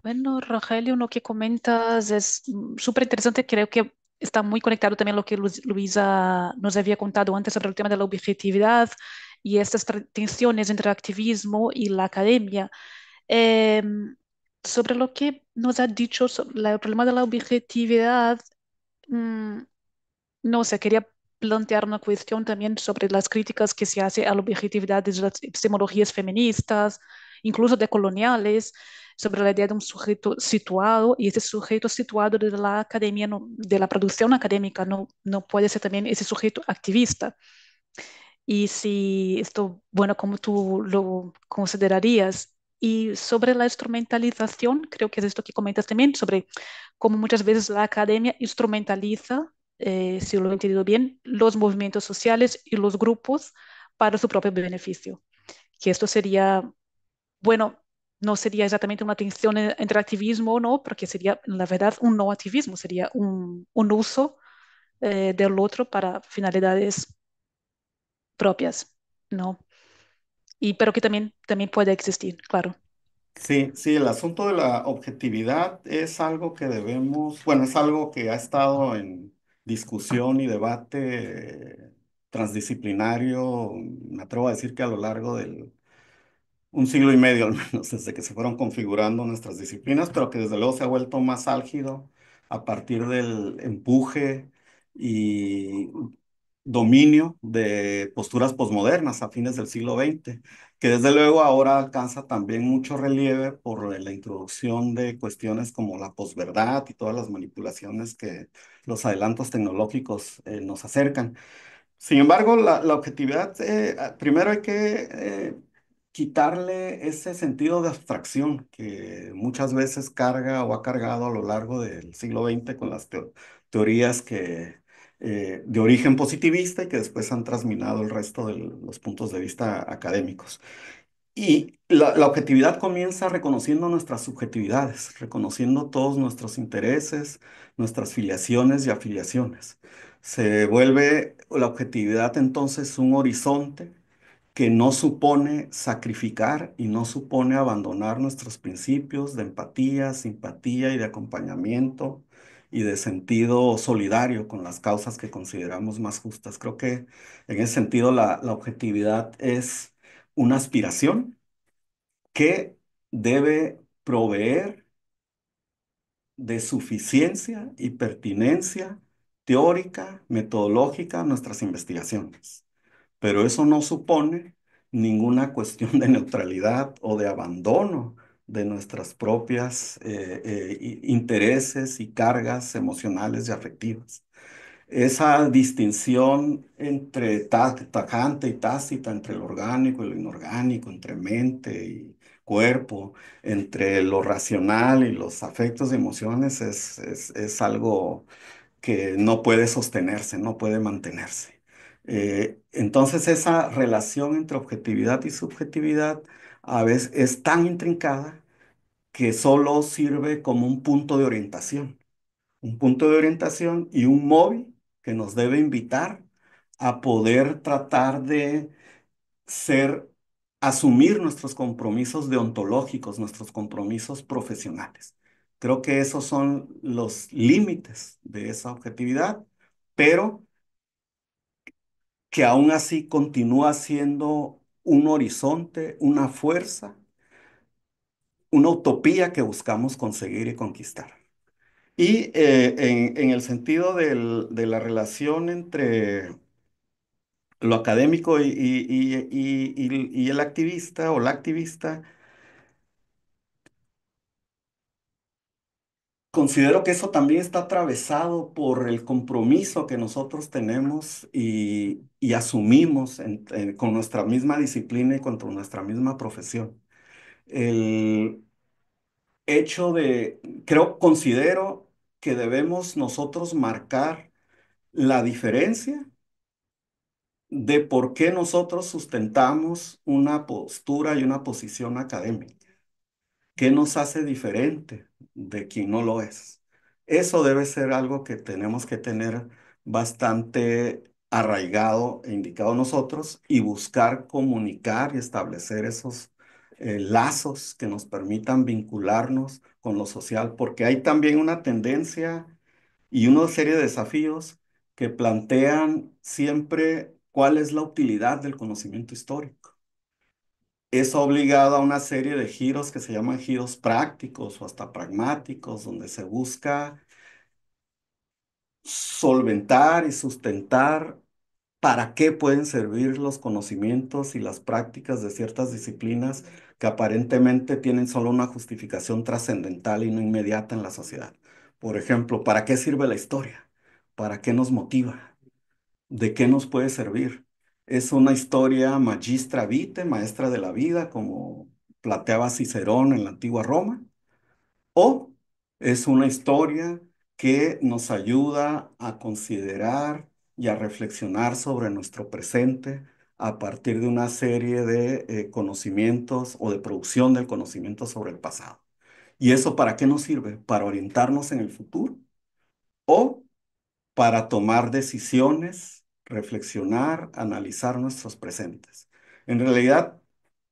Bueno, Rogelio, lo que comentas es súper interesante. Creo que está muy conectado también a lo que Luisa nos había contado antes sobre el tema de la objetividad y estas tensiones entre el activismo y la academia. Em, Sobre lo que nos ha dicho sobre el problema de la objetividad, mm, no sé, quería plantear una cuestión también sobre las críticas que se hace a la objetividad de las epistemologías feministas, incluso de coloniales, sobre la idea de un sujeto situado, y ese sujeto situado de la academia, de la producción académica, no puede ser también ese sujeto activista. Y si esto, bueno, ¿cómo tú lo considerarías? Y sobre la instrumentalización, creo que es esto que comentas también, sobre cómo muchas veces la academia instrumentaliza, si lo he entendido bien, los movimientos sociales y los grupos para su propio beneficio. Que esto sería, bueno, no sería exactamente una tensión entre activismo o no, porque sería, la verdad, un no activismo, sería un uso del otro para finalidades propias, ¿no? Y pero que también puede existir, claro. Sí, sí, el asunto de la objetividad es algo que debemos, bueno, es algo que ha estado en discusión y debate transdisciplinario, me atrevo a decir que a lo largo del un siglo y medio al menos desde que se fueron configurando nuestras disciplinas, pero que desde luego se ha vuelto más álgido a partir del empuje y dominio de posturas posmodernas a fines del siglo XX, que desde luego ahora alcanza también mucho relieve por la introducción de cuestiones como la posverdad y todas las manipulaciones que los adelantos tecnológicos nos acercan. Sin embargo, la objetividad, primero hay que quitarle ese sentido de abstracción que muchas veces carga o ha cargado a lo largo del siglo XX con las teorías de origen positivista y que después han transminado el resto de los puntos de vista académicos. Y la objetividad comienza reconociendo nuestras subjetividades, reconociendo todos nuestros intereses, nuestras filiaciones y afiliaciones. Se vuelve la objetividad entonces un horizonte que no supone sacrificar y no supone abandonar nuestros principios de empatía, simpatía y de acompañamiento y de sentido solidario con las causas que consideramos más justas. Creo que en ese sentido la objetividad es una aspiración que debe proveer de suficiencia y pertinencia teórica, metodológica a nuestras investigaciones. Pero eso no supone ninguna cuestión de neutralidad o de abandono de nuestras propias intereses y cargas emocionales y afectivas. Esa distinción entre tajante y tácita, entre lo orgánico y lo inorgánico, entre mente y cuerpo, entre lo racional y los afectos y emociones es algo que no puede sostenerse, no puede mantenerse. Entonces esa relación entre objetividad y subjetividad a veces es tan intrincada que solo sirve como un punto de orientación y un móvil que nos debe invitar a poder tratar de ser, asumir nuestros compromisos deontológicos, nuestros compromisos profesionales. Creo que esos son los límites de esa objetividad, pero que aún así continúa siendo un horizonte, una fuerza, una utopía que buscamos conseguir y conquistar. Y en el sentido de la relación entre lo académico y el activista o la activista, considero que eso también está atravesado por el compromiso que nosotros tenemos y asumimos con nuestra misma disciplina y con nuestra misma profesión. El hecho de, considero que debemos nosotros marcar la diferencia de por qué nosotros sustentamos una postura y una posición académica. ¿Qué nos hace diferente de quien no lo es? Eso debe ser algo que tenemos que tener bastante arraigado e indicado nosotros y buscar comunicar y establecer esos lazos que nos permitan vincularnos con lo social, porque hay también una tendencia y una serie de desafíos que plantean siempre cuál es la utilidad del conocimiento histórico. Eso ha obligado a una serie de giros que se llaman giros prácticos o hasta pragmáticos, donde se busca solventar y sustentar para qué pueden servir los conocimientos y las prácticas de ciertas disciplinas que aparentemente tienen solo una justificación trascendental y no inmediata en la sociedad. Por ejemplo, ¿para qué sirve la historia? ¿Para qué nos motiva? ¿De qué nos puede servir? Es una historia magistra vitae, maestra de la vida, como planteaba Cicerón en la antigua Roma, o es una historia que nos ayuda a considerar y a reflexionar sobre nuestro presente a partir de una serie de conocimientos o de producción del conocimiento sobre el pasado. ¿Y eso para qué nos sirve? ¿Para orientarnos en el futuro? ¿O para tomar decisiones, reflexionar, analizar nuestros presentes? En realidad,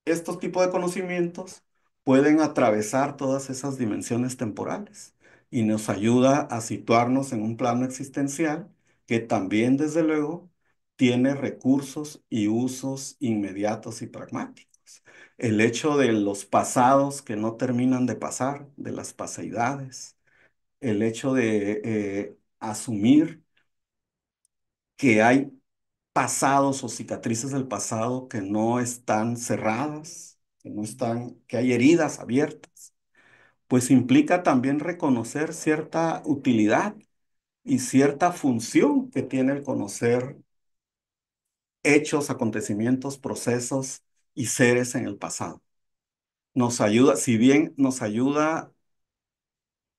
estos tipos de conocimientos pueden atravesar todas esas dimensiones temporales y nos ayuda a situarnos en un plano existencial que también, desde luego, tiene recursos y usos inmediatos y pragmáticos. El hecho de los pasados que no terminan de pasar, de las paseidades, el hecho de asumir que hay pasados o cicatrices del pasado que no están cerradas, que no están, que hay heridas abiertas, pues implica también reconocer cierta utilidad y cierta función que tiene el conocer hechos, acontecimientos, procesos y seres en el pasado. Nos ayuda, si bien nos ayuda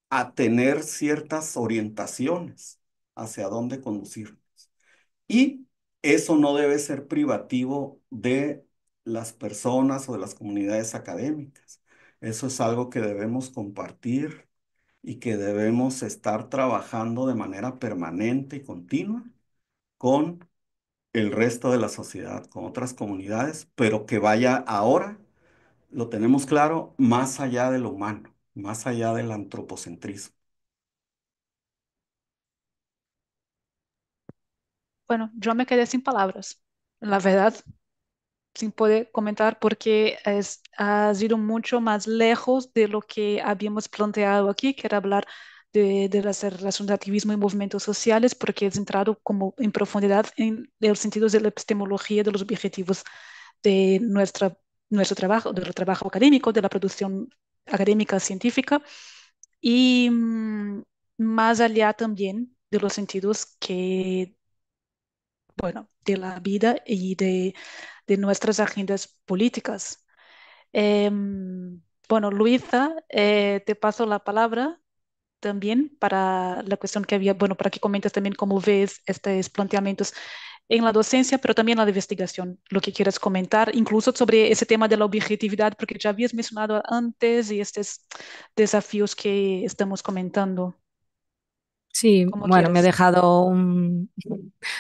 a tener ciertas orientaciones hacia dónde conducirnos. Y eso no debe ser privativo de las personas o de las comunidades académicas. Eso es algo que debemos compartir y que debemos estar trabajando de manera permanente y continua con el resto de la sociedad, con otras comunidades, pero que vaya ahora, lo tenemos claro, más allá de lo humano, más allá del antropocentrismo. Bueno, yo me quedé sin palabras, la verdad, sin poder comentar porque ha sido mucho más lejos de lo que habíamos planteado aquí, que era hablar de la relación de activismo y movimientos sociales, porque es entrado como en profundidad en el sentido de la epistemología de los objetivos de nuestro trabajo, del trabajo académico, de la producción académica científica y más allá también de los sentidos que, bueno, de la vida y de nuestras agendas políticas. Bueno, Luisa, te paso la palabra también para la cuestión que había, bueno, para que comentes también cómo ves estos planteamientos en la docencia, pero también en la investigación, lo que quieras comentar, incluso sobre ese tema de la objetividad, porque ya habías mencionado antes y estos desafíos que estamos comentando, Sí, como bueno, me ha quieras. dejado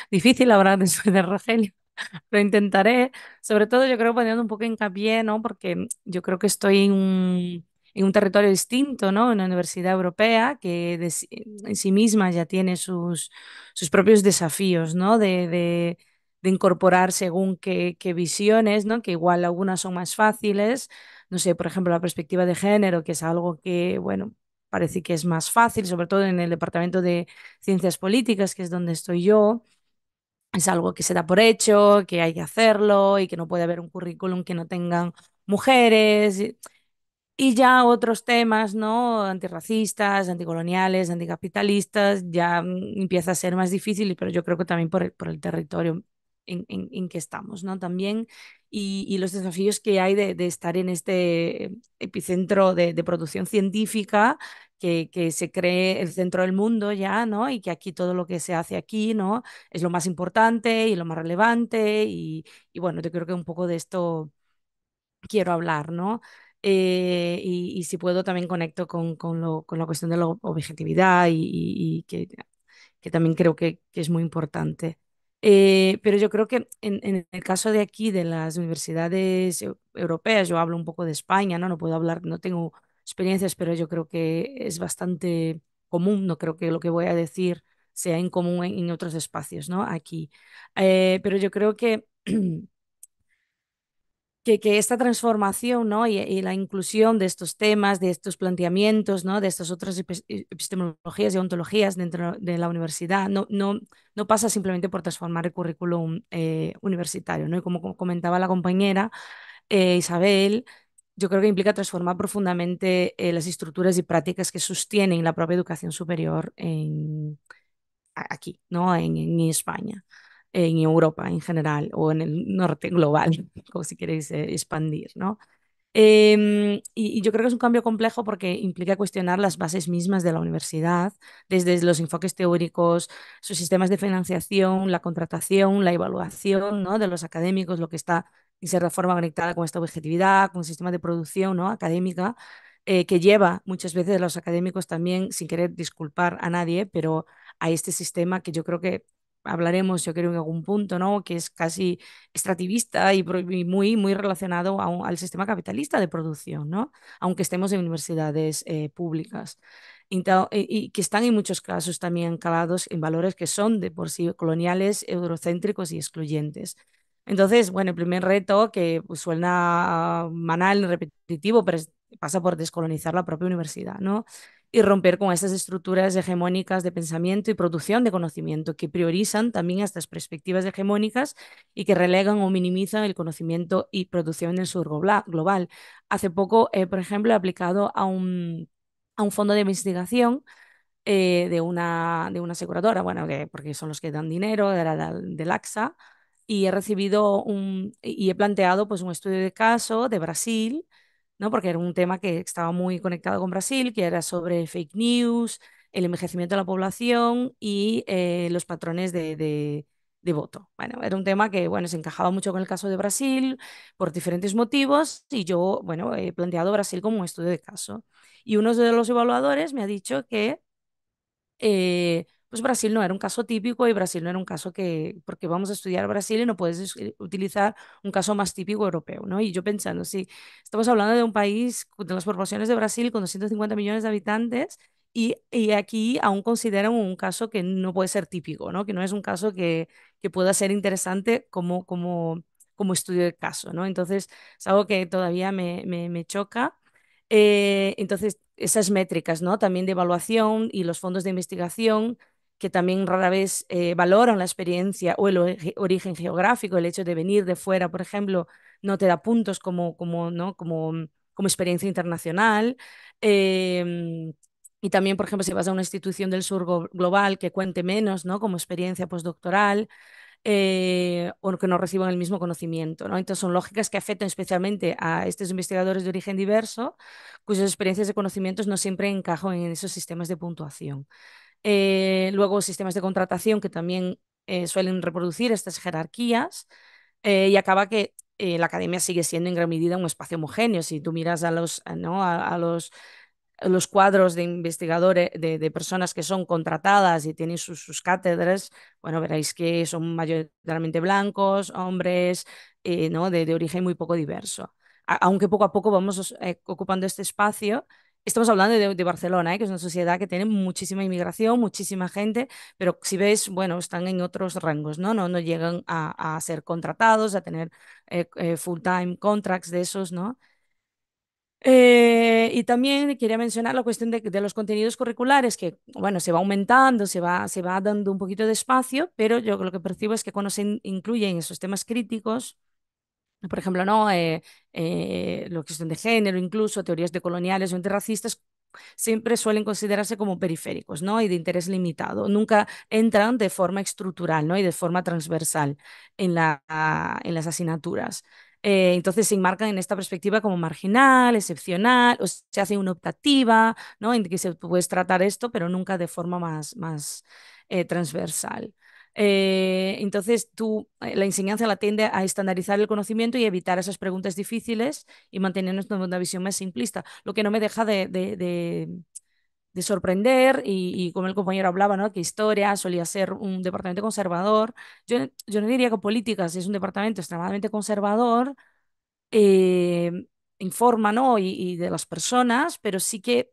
difícil ahora después de Rogelio. Lo intentaré, sobre todo yo creo poniendo un poco hincapié, ¿no? Porque yo creo que estoy en un territorio distinto, ¿no? En una universidad europea que en sí misma ya tiene sus propios desafíos, ¿no? De incorporar según qué visiones, ¿no? Que igual algunas son más fáciles, no sé, por ejemplo, la perspectiva de género, que es algo que, bueno, parece que es más fácil, sobre todo en el departamento de ciencias políticas, que es donde estoy yo, es algo que se da por hecho, que hay que hacerlo y que no puede haber un currículum que no tengan mujeres. Y ya otros temas, ¿no? Antirracistas, anticoloniales, anticapitalistas, ya empieza a ser más difícil, pero yo creo que también por el territorio en que estamos, ¿no? También, y los desafíos que hay de estar en este epicentro de producción científica, que se cree el centro del mundo ya, ¿no? Y que aquí todo lo que se hace aquí, ¿no? Es lo más importante y lo más relevante, y bueno, yo creo que un poco de esto quiero hablar, ¿no? Y si puedo también conecto con la cuestión de la objetividad y que también creo que es muy importante. Pero yo creo que en el caso de aquí, de las universidades europeas, yo hablo un poco de España, ¿no? No puedo hablar, no tengo experiencias, pero yo creo que es bastante común, no creo que lo que voy a decir sea incomún en otros espacios, ¿no? Aquí. Pero yo creo que que esta transformación, ¿no? Y la inclusión de estos temas, de estos planteamientos, ¿no? De estas otras epistemologías y ontologías dentro de la universidad, no pasa simplemente por transformar el currículum universitario, ¿no? Y como comentaba la compañera Isabel, yo creo que implica transformar profundamente las estructuras y prácticas que sostienen la propia educación superior aquí, ¿no? En España, en Europa en general o en el norte global, como si queréis expandir, ¿no? Y yo creo que es un cambio complejo porque implica cuestionar las bases mismas de la universidad, desde los enfoques teóricos, sus sistemas de financiación, la contratación, la evaluación, ¿no? De los académicos, lo que está en cierta forma conectada con esta objetividad, con el sistema de producción, ¿no? Académica, que lleva muchas veces a los académicos también, sin querer disculpar a nadie, pero a este sistema que yo creo que hablaremos, yo creo, en algún punto, ¿no? Que es casi extractivista y muy relacionado al sistema capitalista de producción, ¿no? Aunque estemos en universidades públicas. Y que están en muchos casos también calados en valores que son de por sí coloniales, eurocéntricos y excluyentes. Entonces, bueno, el primer reto que pues, suena banal, repetitivo, pero pasa por descolonizar la propia universidad, ¿no? Y romper con estas estructuras hegemónicas de pensamiento y producción de conocimiento que priorizan también estas perspectivas hegemónicas y que relegan o minimizan el conocimiento y producción en el sur global. Hace poco, por ejemplo, he aplicado a un fondo de investigación de una aseguradora, bueno, porque son los que dan dinero, era del AXA, y he recibido y he planteado pues un estudio de caso de Brasil, ¿no? Porque era un tema que estaba muy conectado con Brasil, que era sobre fake news, el envejecimiento de la población y los patrones de voto. Bueno, era un tema que, bueno, se encajaba mucho con el caso de Brasil por diferentes motivos y yo, bueno, he planteado Brasil como un estudio de caso. Y uno de los evaluadores me ha dicho que pues Brasil no era un caso típico y Brasil no era un caso porque vamos a estudiar Brasil y no puedes utilizar un caso más típico europeo, ¿no? Y yo pensando, sí, estamos hablando de un país de las proporciones de Brasil con 250 millones de habitantes y aquí aún consideran un caso que no puede ser típico, ¿no? Que no es un caso que pueda ser interesante como estudio de caso, ¿no? Entonces, es algo que todavía me choca. Entonces, esas métricas, ¿no? También de evaluación y los fondos de investigación que también rara vez valoran la experiencia o el origen geográfico, el hecho de venir de fuera, por ejemplo, no te da puntos ¿no? como experiencia internacional. Y también, por ejemplo, si vas a una institución del sur global que cuente menos, ¿no? Como experiencia postdoctoral, o que no reciban el mismo conocimiento, ¿no? Entonces son lógicas que afectan especialmente a estos investigadores de origen diverso, cuyas experiencias y conocimientos no siempre encajan en esos sistemas de puntuación. Luego sistemas de contratación que también suelen reproducir estas jerarquías, y acaba que la academia sigue siendo en gran medida un espacio homogéneo. Si tú miras ¿no? a los cuadros de investigadores, de personas que son contratadas y tienen sus cátedras, bueno, veréis que son mayoritariamente blancos, hombres, ¿no? de origen muy poco diverso. Aunque poco a poco vamos ocupando este espacio. Estamos hablando de Barcelona, que es una sociedad que tiene muchísima inmigración, muchísima gente, pero si ves, bueno, están en otros rangos, ¿no? No llegan a ser contratados, a tener full-time contracts de esos, ¿no? Y también quería mencionar la cuestión de los contenidos curriculares, que, bueno, se va aumentando, se va dando un poquito de espacio, pero yo lo que percibo es que cuando se incluyen esos temas críticos, por ejemplo, ¿no? La cuestión de género, incluso teorías decoloniales o antirracistas, siempre suelen considerarse como periféricos, ¿no? Y de interés limitado. Nunca entran de forma estructural, ¿no? Y de forma transversal en las asignaturas. Entonces se enmarcan en esta perspectiva como marginal, excepcional, o se hace una optativa, ¿no? En que se puede tratar esto, pero nunca de forma más transversal. Entonces, la enseñanza la tiende a estandarizar el conocimiento y evitar esas preguntas difíciles y mantenernos en una visión más simplista, lo que no me deja de sorprender y como el compañero hablaba, ¿no? Que historia solía ser un departamento conservador. Yo no diría que políticas es un departamento extremadamente conservador, eh, informa, ¿no? Y de las personas, pero sí que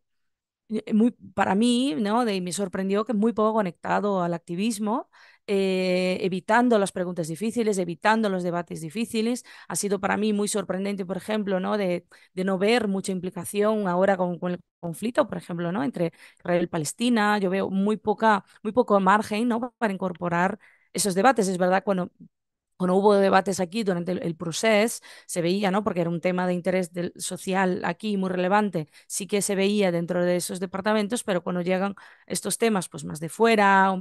para mí, ¿no? Me sorprendió que muy poco conectado al activismo, evitando las preguntas difíciles, evitando los debates difíciles. Ha sido para mí muy sorprendente, por ejemplo, ¿no? De no ver mucha implicación ahora con el conflicto, por ejemplo, ¿no? Entre Israel y Palestina. Yo veo muy poco margen, ¿no? Para incorporar esos debates. Es verdad, cuando hubo debates aquí durante el proceso, se veía, ¿no? Porque era un tema de interés social aquí muy relevante, sí que se veía dentro de esos departamentos, pero cuando llegan estos temas, pues más de fuera,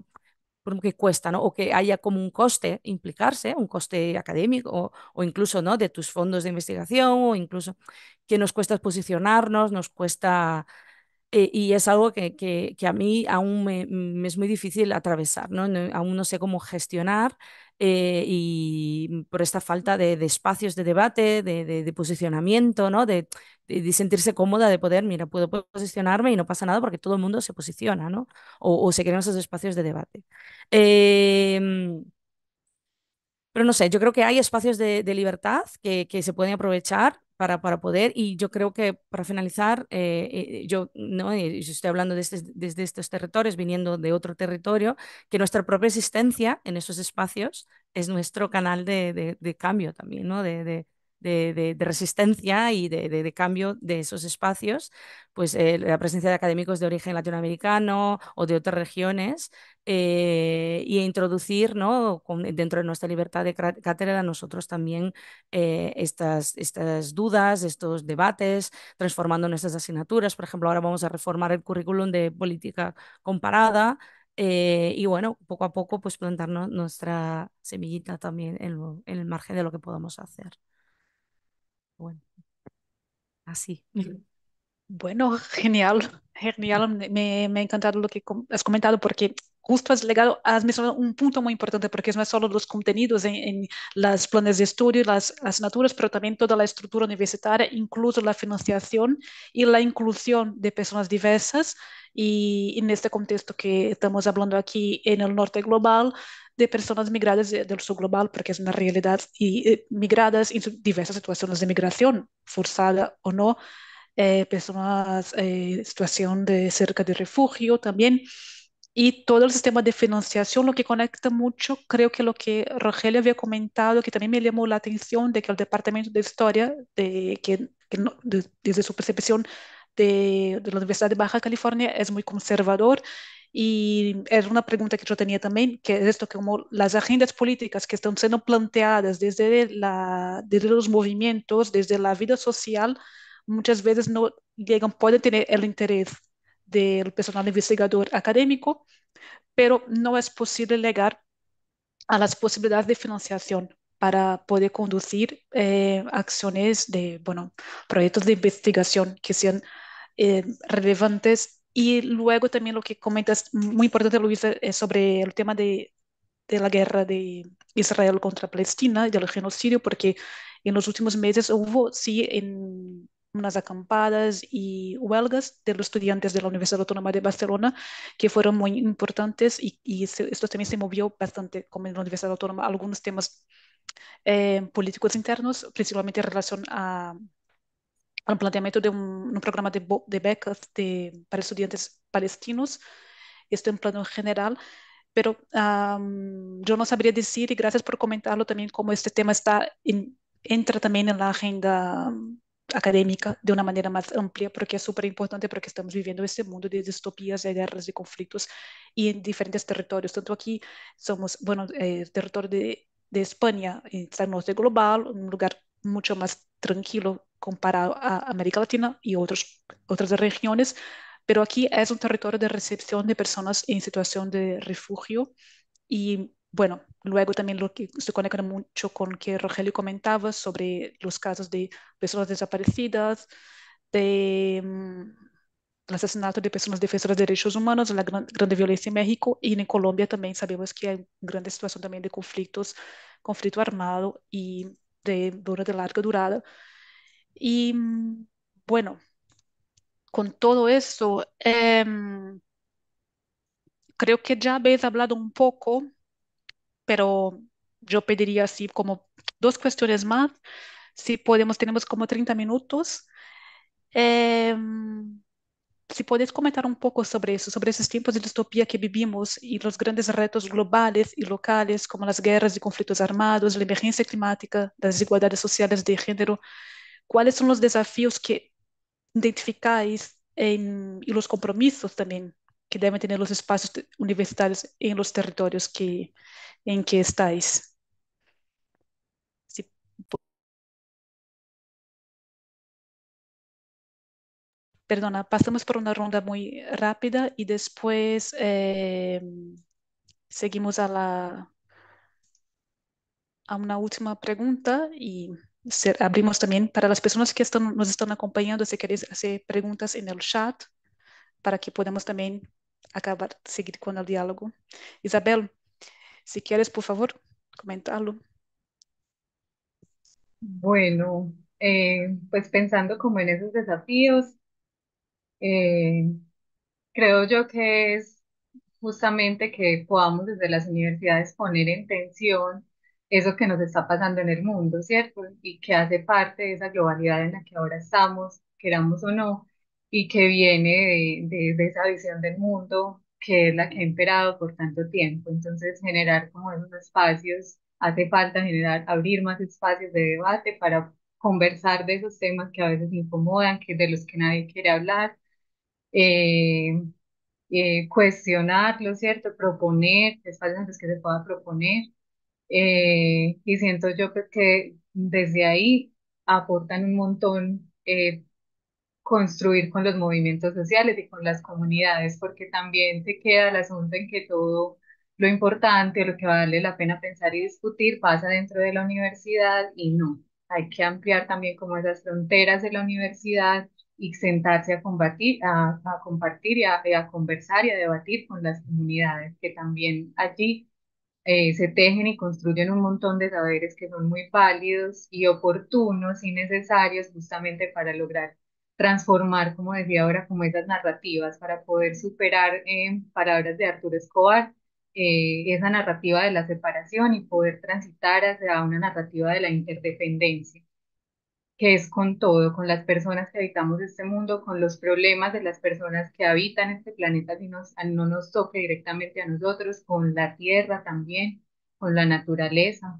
como que cuesta, ¿no? O que haya como un coste implicarse, un coste académico o incluso, ¿no? De tus fondos de investigación o incluso que nos cuesta posicionarnos, nos cuesta y es algo que a mí aún me es muy difícil atravesar, ¿no? Aún no sé cómo gestionar y por esta falta de espacios de debate, de posicionamiento, ¿no? De sentirse cómoda, de poder, mira, puedo posicionarme y no pasa nada porque todo el mundo se posiciona, ¿no? O se crean esos espacios de debate. Em, pero no sé, yo creo que hay espacios de libertad que se pueden aprovechar para poder, y yo creo que para finalizar, yo no yo estoy hablando desde estos territorios, viniendo de otro territorio, que nuestra propia existencia en esos espacios es nuestro canal de cambio también, ¿no? De resistencia y de cambio de esos espacios, pues la presencia de académicos de origen latinoamericano o de otras regiones y introducir, ¿no? Dentro de nuestra libertad de cátedra nosotros también estas dudas, estos debates, transformando nuestras asignaturas. Por ejemplo, ahora vamos a reformar el currículum de política comparada. Y bueno, poco a poco, pues plantarnos nuestra semillita también en el margen de lo que podamos hacer. Bueno, así. Bueno, genial, genial. Me ha encantado lo que has comentado porque justo has mencionado un punto muy importante porque no es solo los contenidos en los planes de estudio, las asignaturas, pero también toda la estructura universitaria, incluso la financiación y la inclusión de personas diversas. Y en este contexto que estamos hablando aquí en el norte global, de personas migradas del sur global, porque es una realidad, y migradas en diversas situaciones de migración, forzada o no, personas en situación de cerca de refugio también. Y todo el sistema de financiación, lo que conecta mucho, creo que lo que Rogelio había comentado, que también me llamó la atención, de que el Departamento de Historia, desde su percepción de la Universidad de Baja California, es muy conservador. Y es una pregunta que yo tenía también, que es esto, que como las agendas políticas que están siendo planteadas desde los movimientos, desde la vida social, muchas veces no llegan, pueden tener el interés del personal investigador académico, pero no es posible llegar a las posibilidades de financiación para poder conducir acciones de, bueno, proyectos de investigación que sean relevantes. Y luego también lo que comentas, muy importante, Luisa, es sobre el tema de la guerra de Israel contra Palestina y del genocidio, porque en los últimos meses hubo, sí, en unas acampadas y huelgas de los estudiantes de la Universidad Autónoma de Barcelona que fueron muy importantes y esto también se movió bastante, como en la Universidad Autónoma, algunos temas políticos internos, principalmente en relación al planteamiento de un programa de becas para estudiantes palestinos, esto en plano general, pero yo no sabría decir, y gracias por comentarlo también, cómo este tema entra también en la agenda académica de una manera más amplia, porque es súper importante porque estamos viviendo este mundo de distopías, de guerras, de conflictos y en diferentes territorios. Tanto aquí somos, bueno, territorio de España, está en el norte global, un lugar mucho más tranquilo comparado a América Latina y otras regiones, pero aquí es un territorio de recepción de personas en situación de refugio y bueno, luego también lo que se conecta mucho con que Rogelio comentaba sobre los casos de personas desaparecidas, de el asesinato de personas defensoras de derechos humanos, la grande violencia en México y en Colombia también sabemos que hay una grande situación también de conflicto armado y de larga durada. Y bueno, con todo eso, creo que ya habéis hablado un poco, pero yo pediría así como dos cuestiones más. Si podemos, tenemos como 30 minutos. Em, si podéis comentar un poco sobre eso, sobre esos tiempos de distopía que vivimos y los grandes retos globales y locales, como las guerras y conflictos armados, la emergencia climática, las desigualdades sociales de género, ¿cuáles son los desafíos que identificáis y los compromisos también que deben tener los espacios universitarios en los territorios en que estáis? Sí, perdona, pasamos por una ronda muy rápida y después seguimos a una última pregunta y abrimos también para las personas que nos están acompañando, si queréis hacer preguntas en el chat para que podamos también seguir con el diálogo. Isabel, si quieres, por favor, comentarlo. Bueno, pues pensando como en esos desafíos, eh, creo yo que es justamente que podamos desde las universidades poner en tensión eso que nos está pasando en el mundo, ¿cierto? Y que hace parte de esa globalidad en la que ahora estamos, queramos o no, y que viene de esa visión del mundo que es la que ha imperado por tanto tiempo. Entonces, generar como esos espacios, hace falta generar, abrir más espacios de debate para conversar de esos temas que a veces incomodan, que de los que nadie quiere hablar. Eh, Cuestionarlo, ¿cierto? Proponer, espacios en los que se pueda proponer. Y siento yo pues, que desde ahí aportan un montón construir con los movimientos sociales y con las comunidades, porque también te queda el asunto en que todo lo importante, lo que vale la pena pensar y discutir pasa dentro de la universidad y no. Hay que ampliar también como esas fronteras de la universidad y sentarse a combatir, a compartir y a conversar y a debatir con las comunidades, que también allí se tejen y construyen un montón de saberes que son muy válidos y oportunos y necesarios justamente para lograr transformar, como decía ahora, como esas narrativas, para poder superar, en palabras de Arturo Escobar, esa narrativa de la separación y poder transitar hacia una narrativa de la interdependencia, que es con todo, con las personas que habitamos este mundo, con los problemas de las personas que habitan este planeta, si no nos toque directamente a nosotros, con la tierra también, con la naturaleza.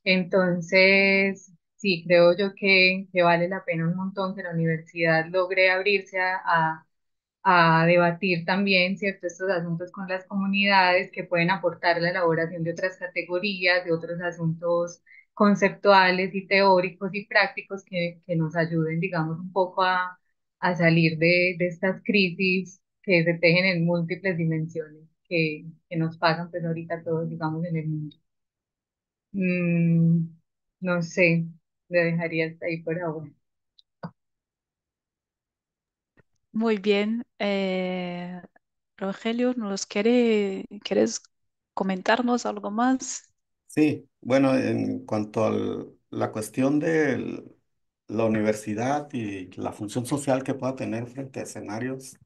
Entonces, sí, creo yo que vale la pena un montón que la universidad logre abrirse a debatir también, ¿cierto?, estos asuntos con las comunidades que pueden aportar la elaboración de otras categorías, de otros asuntos conceptuales y teóricos y prácticos que nos ayuden, digamos, un poco a salir de estas crisis que se tejen en múltiples dimensiones que nos pasan pues ahorita a todos, digamos, en el mundo. Mm, no sé, lo dejaría hasta ahí por ahora. Muy bien. Rogelio, ¿quieres comentarnos algo más? Sí, bueno, en cuanto a la cuestión de la universidad y la función social que pueda tener frente a escenarios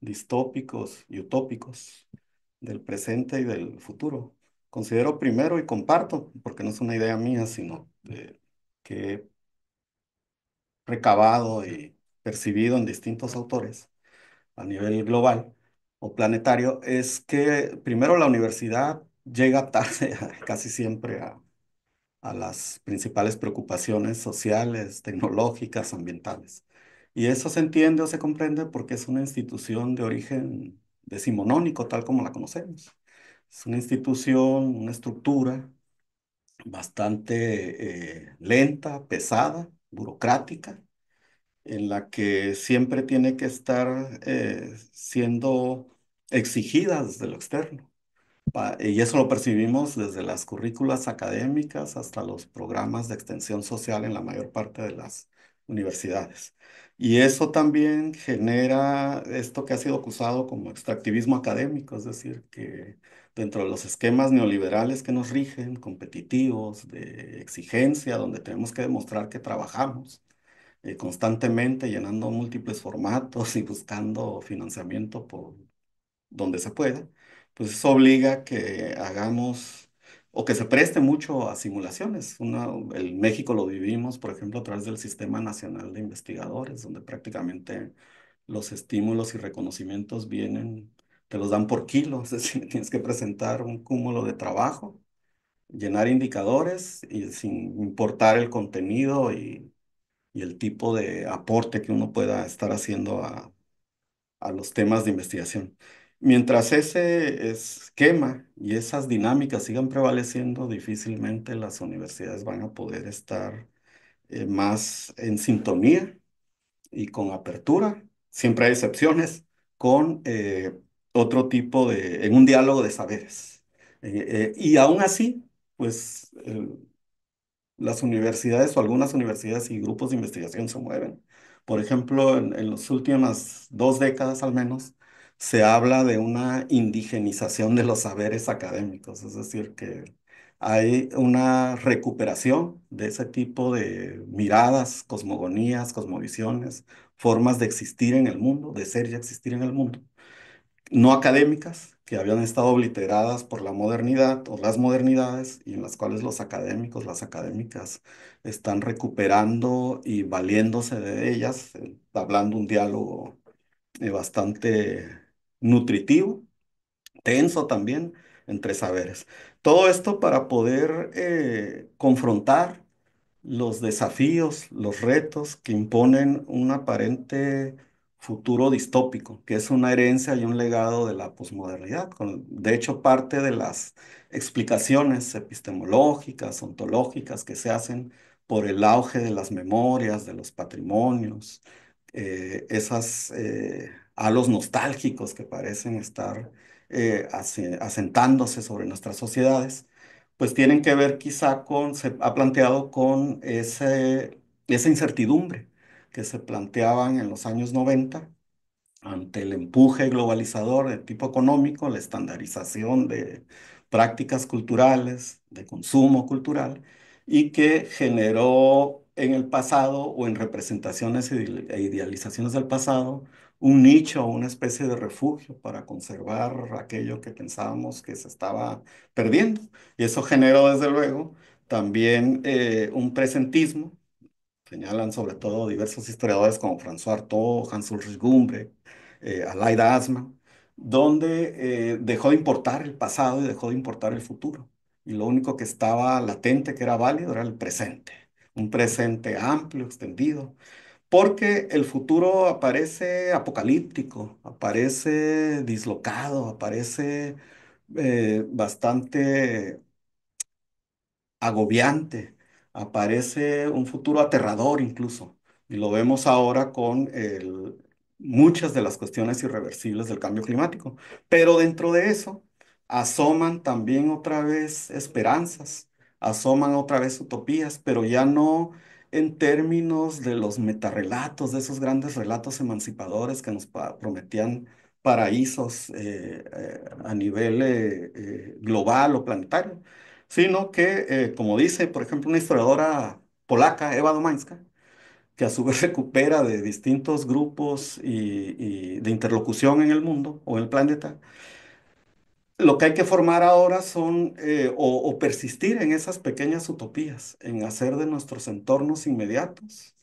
distópicos y utópicos del presente y del futuro, considero primero y comparto, porque no es una idea mía, sino que he recabado y percibido en distintos autores a nivel global o planetario, es que primero la universidad llega tarde casi siempre a las principales preocupaciones sociales, tecnológicas, ambientales. Y eso se entiende o se comprende porque es una institución de origen decimonónico, tal como la conocemos. Es una institución, una estructura bastante lenta, pesada, burocrática, en la que siempre tiene que estar siendo exigida desde lo externo. Y eso lo percibimos desde las currículas académicas hasta los programas de extensión social en la mayor parte de las universidades. Y eso también genera esto que ha sido acusado como extractivismo académico, es decir, que dentro de los esquemas neoliberales que nos rigen, competitivos, de exigencia, donde tenemos que demostrar que trabajamos constantemente, llenando múltiples formatos y buscando financiamiento por donde se pueda, pues eso obliga a que hagamos o que se preste mucho a simulaciones. En México lo vivimos, por ejemplo, a través del Sistema Nacional de Investigadores, donde prácticamente los estímulos y reconocimientos vienen, te los dan por kilo, es decir, tienes que presentar un cúmulo de trabajo, llenar indicadores y sin importar el contenido y el tipo de aporte que uno pueda estar haciendo a los temas de investigación. Mientras ese esquema y esas dinámicas sigan prevaleciendo, difícilmente las universidades van a poder estar más en sintonía y con apertura. Siempre hay excepciones con otro tipo en un diálogo de saberes. Y aún así, pues las universidades o algunas universidades y grupos de investigación se mueven. Por ejemplo, en las últimas 2 décadas al menos, se habla de una indigenización de los saberes académicos, es decir, que hay una recuperación de ese tipo de miradas, cosmogonías, cosmovisiones, formas de existir en el mundo, de ser y existir en el mundo no académicas, que habían estado obliteradas por la modernidad o las modernidades, y en las cuales los académicos, las académicas, están recuperando y valiéndose de ellas, hablando un diálogo bastante nutritivo, tenso también, entre saberes. Todo esto para poder confrontar los desafíos, los retos que imponen un aparente futuro distópico, que es una herencia y un legado de la posmodernidad. De hecho, parte de las explicaciones epistemológicas, ontológicas que se hacen por el auge de las memorias, de los patrimonios, esas halos nostálgicos que parecen estar asentándose sobre nuestras sociedades, pues tienen que ver quizá se ha planteado con esa incertidumbre que se planteaban en los años 90 ante el empuje globalizador de tipo económico, la estandarización de prácticas culturales, de consumo cultural, y que generó en el pasado o en representaciones e idealizaciones del pasado un nicho, una especie de refugio para conservar aquello que pensábamos que se estaba perdiendo. Y eso generó, desde luego, también un presentismo. Señalan sobre todo diversos historiadores como François Artaud, Hans Ulrich Gumbrich, Aleida Asman, donde dejó de importar el pasado y dejó de importar el futuro. Y lo único que estaba latente, que era válido, era el presente. Un presente amplio, extendido, porque el futuro aparece apocalíptico, aparece dislocado, aparece bastante agobiante, aparece un futuro aterrador incluso, y lo vemos ahora con muchas de las cuestiones irreversibles del cambio climático. Pero dentro de eso asoman también otra vez esperanzas, asoman otra vez utopías, pero ya no en términos de los metarrelatos, de esos grandes relatos emancipadores que nos prometían paraísos a nivel global o planetario, sino que, como dice, por ejemplo, una historiadora polaca, Ewa Domańska, que a su vez recupera de distintos grupos y de interlocución en el mundo o en el planeta, lo que hay que formar ahora son, o persistir en esas pequeñas utopías, en hacer de nuestros entornos inmediatos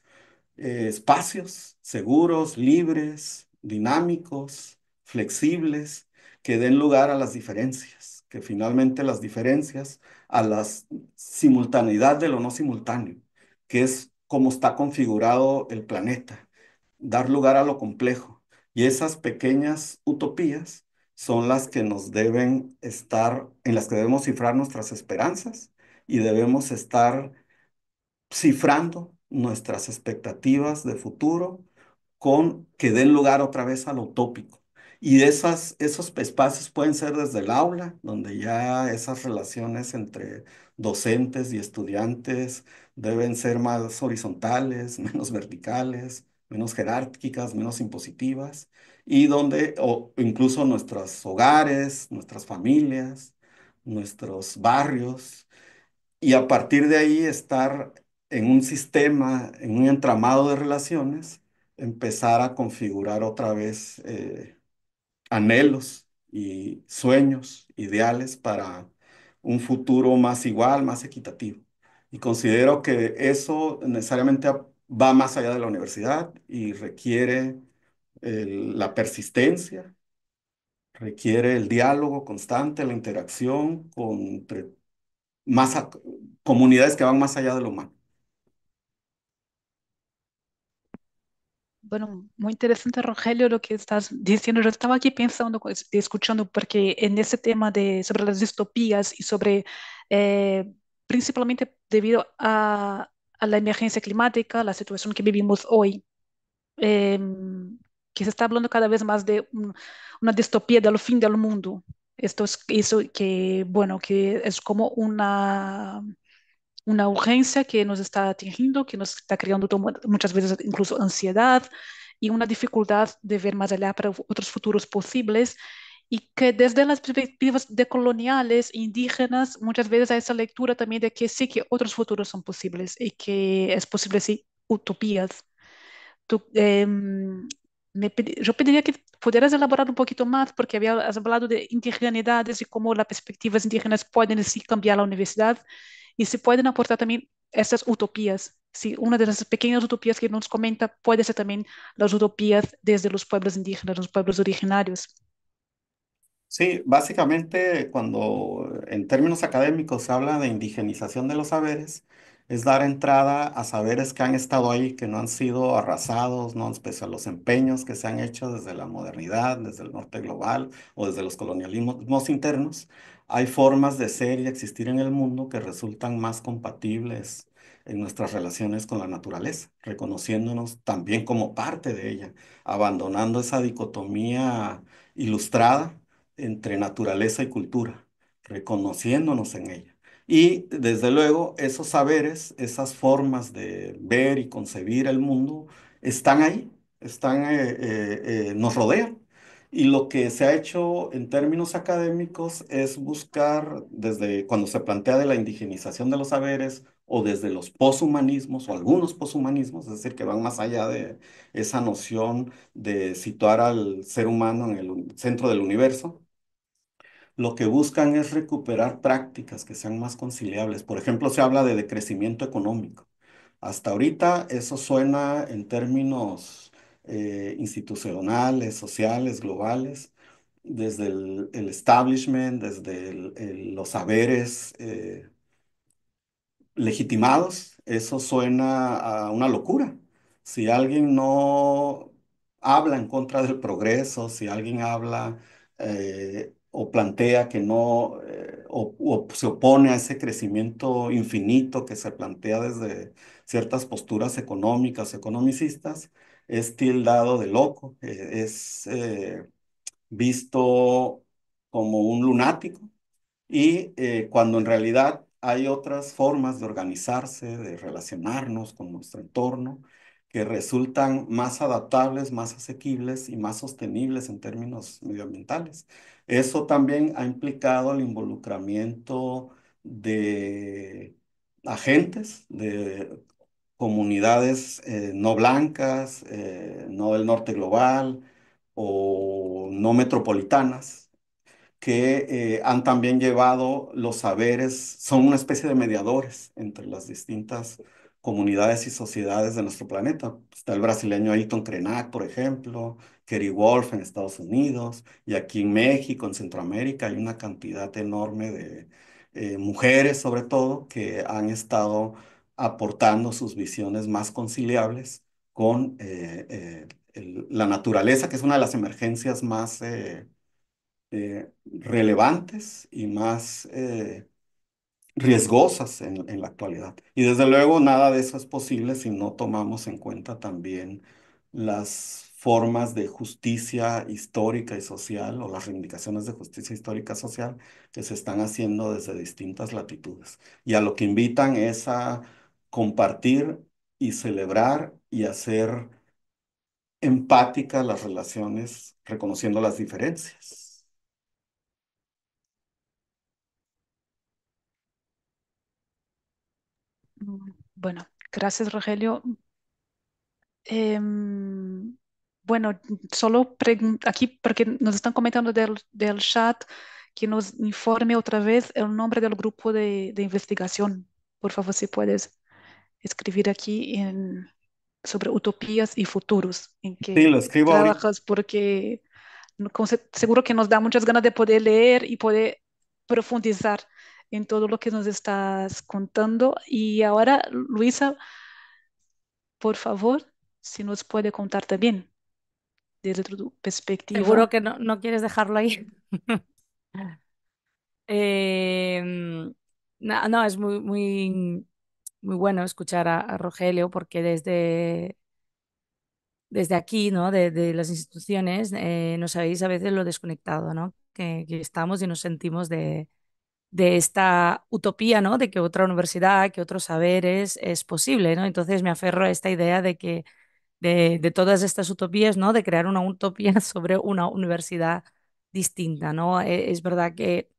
espacios seguros, libres, dinámicos, flexibles, que den lugar a las diferencias, que finalmente las diferencias, a la simultaneidad de lo no simultáneo, que es como está configurado el planeta, dar lugar a lo complejo. Y esas pequeñas utopías son las que nos deben estar, en las que debemos cifrar nuestras esperanzas y debemos estar cifrando nuestras expectativas de futuro con que den lugar otra vez a lo utópico. Y esos espacios pueden ser desde el aula, donde ya esas relaciones entre docentes y estudiantes deben ser más horizontales, menos verticales, menos jerárquicas, menos impositivas, y donde, o incluso nuestros hogares, nuestras familias, nuestros barrios, y a partir de ahí estar en un sistema, en un entramado de relaciones, empezar a configurar otra vez anhelos y sueños, ideales para un futuro más igual, más equitativo. Y considero que eso necesariamente va más allá de la universidad y requiere la persistencia, requiere el diálogo constante, la interacción más comunidades que van más allá de lo humano. Bueno, muy interesante, Rogelio, lo que estás diciendo. Yo estaba aquí pensando, escuchando, porque en ese tema sobre las distopías y sobre, eh, principalmente debido a la emergencia climática, la situación que vivimos hoy, que se está hablando cada vez más de una distopía del fin del mundo. Esto es eso que, bueno, que es como una urgencia que nos está atingiendo, que nos está creando muchas veces incluso ansiedad y una dificultad de ver más allá para otros futuros posibles, y que desde las perspectivas decoloniales, indígenas, muchas veces hay esa lectura también de que sí que otros futuros son posibles y que es posible, sí, utopías. Tú, yo pediría que pudieras elaborar un poquito más, porque has hablado de indigeneidades y cómo las perspectivas indígenas pueden sí cambiar la universidad y se pueden aportar también estas utopías. Sí, una de las pequeñas utopías que nos comenta puede ser también las utopías desde los pueblos indígenas, los pueblos originarios. Sí, básicamente cuando en términos académicos se habla de indigenización de los saberes, es dar entrada a saberes que han estado ahí, que no han sido arrasados, no, pese a los empeños que se han hecho desde la modernidad, desde el norte global o desde los colonialismos internos. Hay formas de ser y existir en el mundo que resultan más compatibles en nuestras relaciones con la naturaleza, reconociéndonos también como parte de ella, abandonando esa dicotomía ilustrada entre naturaleza y cultura, reconociéndonos en ella. Y desde luego esos saberes, esas formas de ver y concebir el mundo, están ahí, nos rodean. Y lo que se ha hecho en términos académicos es buscar, desde cuando se plantea de la indigenización de los saberes o desde los poshumanismos o algunos poshumanismos, es decir, que van más allá de esa noción de situar al ser humano en el centro del universo, lo que buscan es recuperar prácticas que sean más conciliables. Por ejemplo, se habla de decrecimiento económico. Hasta ahorita eso suena en términos institucionales, sociales, globales, desde el establishment, desde los saberes legitimados, eso suena a una locura. Si alguien no habla en contra del progreso, si alguien habla o plantea que no, o se opone a ese crecimiento infinito que se plantea desde ciertas posturas económicas, economicistas, es tildado de loco, es visto como un lunático y cuando en realidad hay otras formas de organizarse, de relacionarnos con nuestro entorno, que resultan más adaptables, más asequibles y más sostenibles en términos medioambientales. Eso también ha implicado el involucramiento de agentes, de comunidades no blancas, no del norte global o no metropolitanas que han también llevado los saberes, son una especie de mediadores entre las distintas comunidades y sociedades de nuestro planeta. Está el brasileño Ayrton Krenak, por ejemplo, Kerry Wolf en Estados Unidos, y aquí en México, en Centroamérica, hay una cantidad enorme de mujeres, sobre todo, que han estado aportando sus visiones más conciliables con la naturaleza, que es una de las emergencias más relevantes y más riesgosas en la actualidad. Y desde luego nada de eso es posible si no tomamos en cuenta también las formas de justicia histórica y social o las reivindicaciones de justicia histórica y social que se están haciendo desde distintas latitudes. Y a lo que invitan es a compartir y celebrar y hacer empáticas las relaciones reconociendo las diferencias. Bueno, gracias, Rogelio. Em, bueno, solo aquí, porque nos están comentando del chat, que nos informe otra vez el nombre del grupo de investigación. Por favor, si puedes escribir aquí sobre utopías y futuros en Sí, que lo escribo ahorita. trabajas, porque seguro que nos da muchas ganas de poder leer y poder profundizar en todo lo que nos estás contando. Y ahora, Luisa, por favor, si nos puede contar también desde tu Seguro perspectiva. que no quieres dejarlo ahí. No, es muy bueno escuchar a Rogelio porque desde aquí, ¿no? De las instituciones, nos sabéis a veces lo desconectado, ¿no? Que estamos y nos sentimos de esta utopía, ¿no? De que otra universidad, que otros saberes es posible, ¿no? Entonces me aferro a esta idea de que de todas estas utopías, ¿no? De crear una utopía sobre una universidad distinta, ¿no? Es verdad que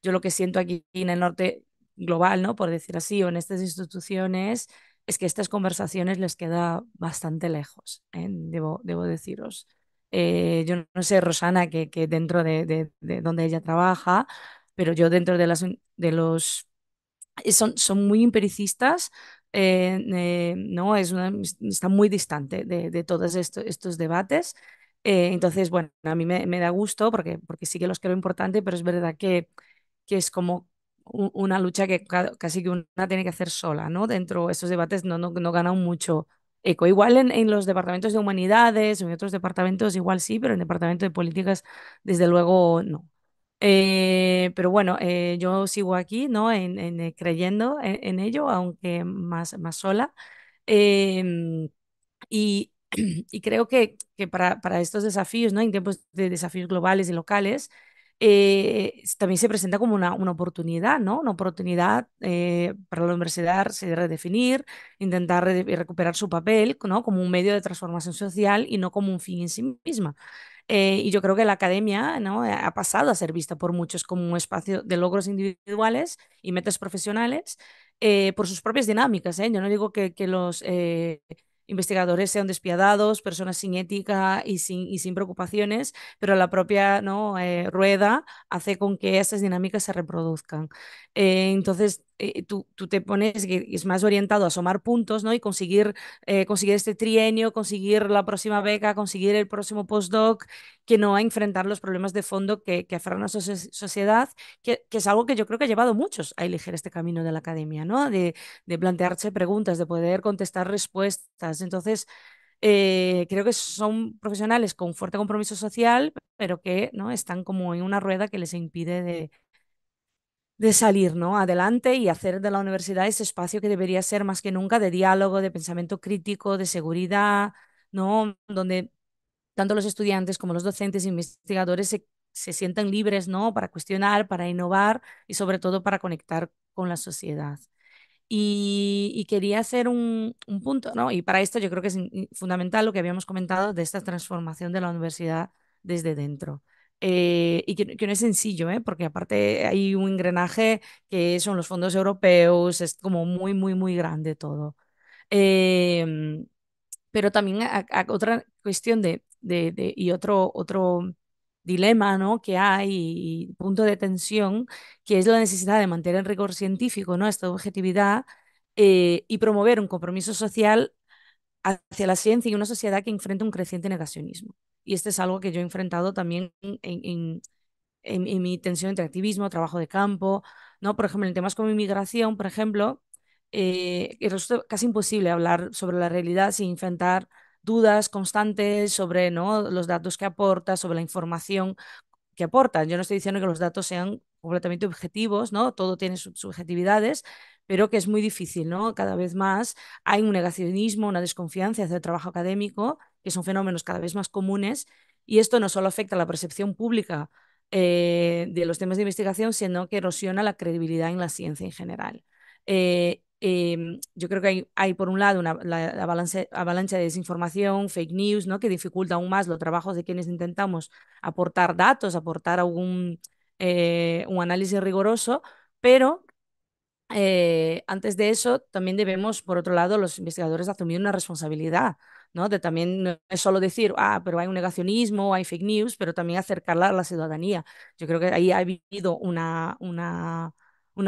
yo lo que siento aquí en el norte global, ¿no? Por decir así, o en estas instituciones, es que estas conversaciones les queda bastante lejos, ¿eh? Debo deciros. Yo no sé, Rosana, que dentro de donde ella trabaja, pero yo dentro de los son muy empiricistas, no, está muy distante de todos estos debates. Entonces, bueno, a mí me da gusto porque sí que los creo importante, pero es verdad que es como una lucha que casi que una tiene que hacer sola, ¿no? Dentro de estos debates no ganan mucho eco. Igual en los departamentos de humanidades o en otros departamentos igual sí, pero en el departamento de políticas desde luego no. Pero bueno, yo sigo aquí, ¿no? Creyendo en ello, aunque más sola. Em, y, y creo que para estos desafíos, ¿no? En tiempos de desafíos globales y locales, también se presenta como una oportunidad, ¿no? Una oportunidad para la universidad de redefinir, intentar recuperar su papel, ¿no? Como un medio de transformación social y no como un fin en sí misma. Y yo creo que la academia, ¿no? Ha pasado a ser vista por muchos como un espacio de logros individuales y metas profesionales por sus propias dinámicas, ¿eh? Yo no digo que los investigadores sean despiadados, personas sin ética y sin preocupaciones, pero la propia, ¿no? Rueda hace con que esas dinámicas se reproduzcan. Entonces, tú te pones, que es más orientado a sumar puntos, ¿no? Y conseguir este trienio, conseguir la próxima beca, conseguir el próximo postdoc, que no a enfrentar los problemas de fondo que afronta nuestra sociedad, que es algo que yo creo que ha llevado a muchos a elegir este camino de la academia, ¿no? De plantearse preguntas, de poder contestar respuestas. Entonces, creo que son profesionales con fuerte compromiso social, pero que, ¿no? Están como en una rueda que les impide de salir, ¿no? Adelante y hacer de la universidad ese espacio que debería ser más que nunca de diálogo, de pensamiento crítico, de seguridad, ¿no? Donde tanto los estudiantes como los docentes e investigadores se sientan libres, ¿no? Para cuestionar, para innovar y sobre todo para conectar con la sociedad. Y quería hacer un punto, ¿no? Y para esto yo creo que es fundamental lo que habíamos comentado de esta transformación de la universidad desde dentro. Y que no es sencillo, ¿eh? Porque aparte hay un engranaje que son los fondos europeos, es como muy, muy, muy grande todo. Eh, pero también otra cuestión y otro dilema, ¿no? Que hay y punto de tensión, que es la necesidad de mantener el rigor científico, ¿no? Esta objetividad y promover un compromiso social hacia la ciencia y una sociedad que enfrenta un creciente negacionismo. Y este es algo que yo he enfrentado también en mi tensión entre activismo, trabajo de campo, ¿no? Por ejemplo, en temas como inmigración, por ejemplo, resulta casi imposible hablar sobre la realidad sin enfrentar dudas constantes sobre, ¿no? Los datos que aporta, sobre la información que aportan. Yo no estoy diciendo que los datos sean completamente objetivos, ¿no? Todo tiene subjetividades, pero que es muy difícil, ¿no? Cada vez más hay un negacionismo, una desconfianza hacia el trabajo académico, que son fenómenos cada vez más comunes, y esto no solo afecta a la percepción pública de los temas de investigación, sino que erosiona la credibilidad en la ciencia en general. Yo creo que hay, por un lado la avalancha de desinformación, fake news, ¿no? Que dificulta aún más los trabajos de quienes intentamos aportar datos, aportar un análisis riguroso, pero antes de eso, también debemos, por otro lado, los investigadores asumir una responsabilidad, ¿no? De también no es solo decir, pero hay un negacionismo, hay fake news, pero también acercarla a la ciudadanía. Yo creo que ahí ha habido una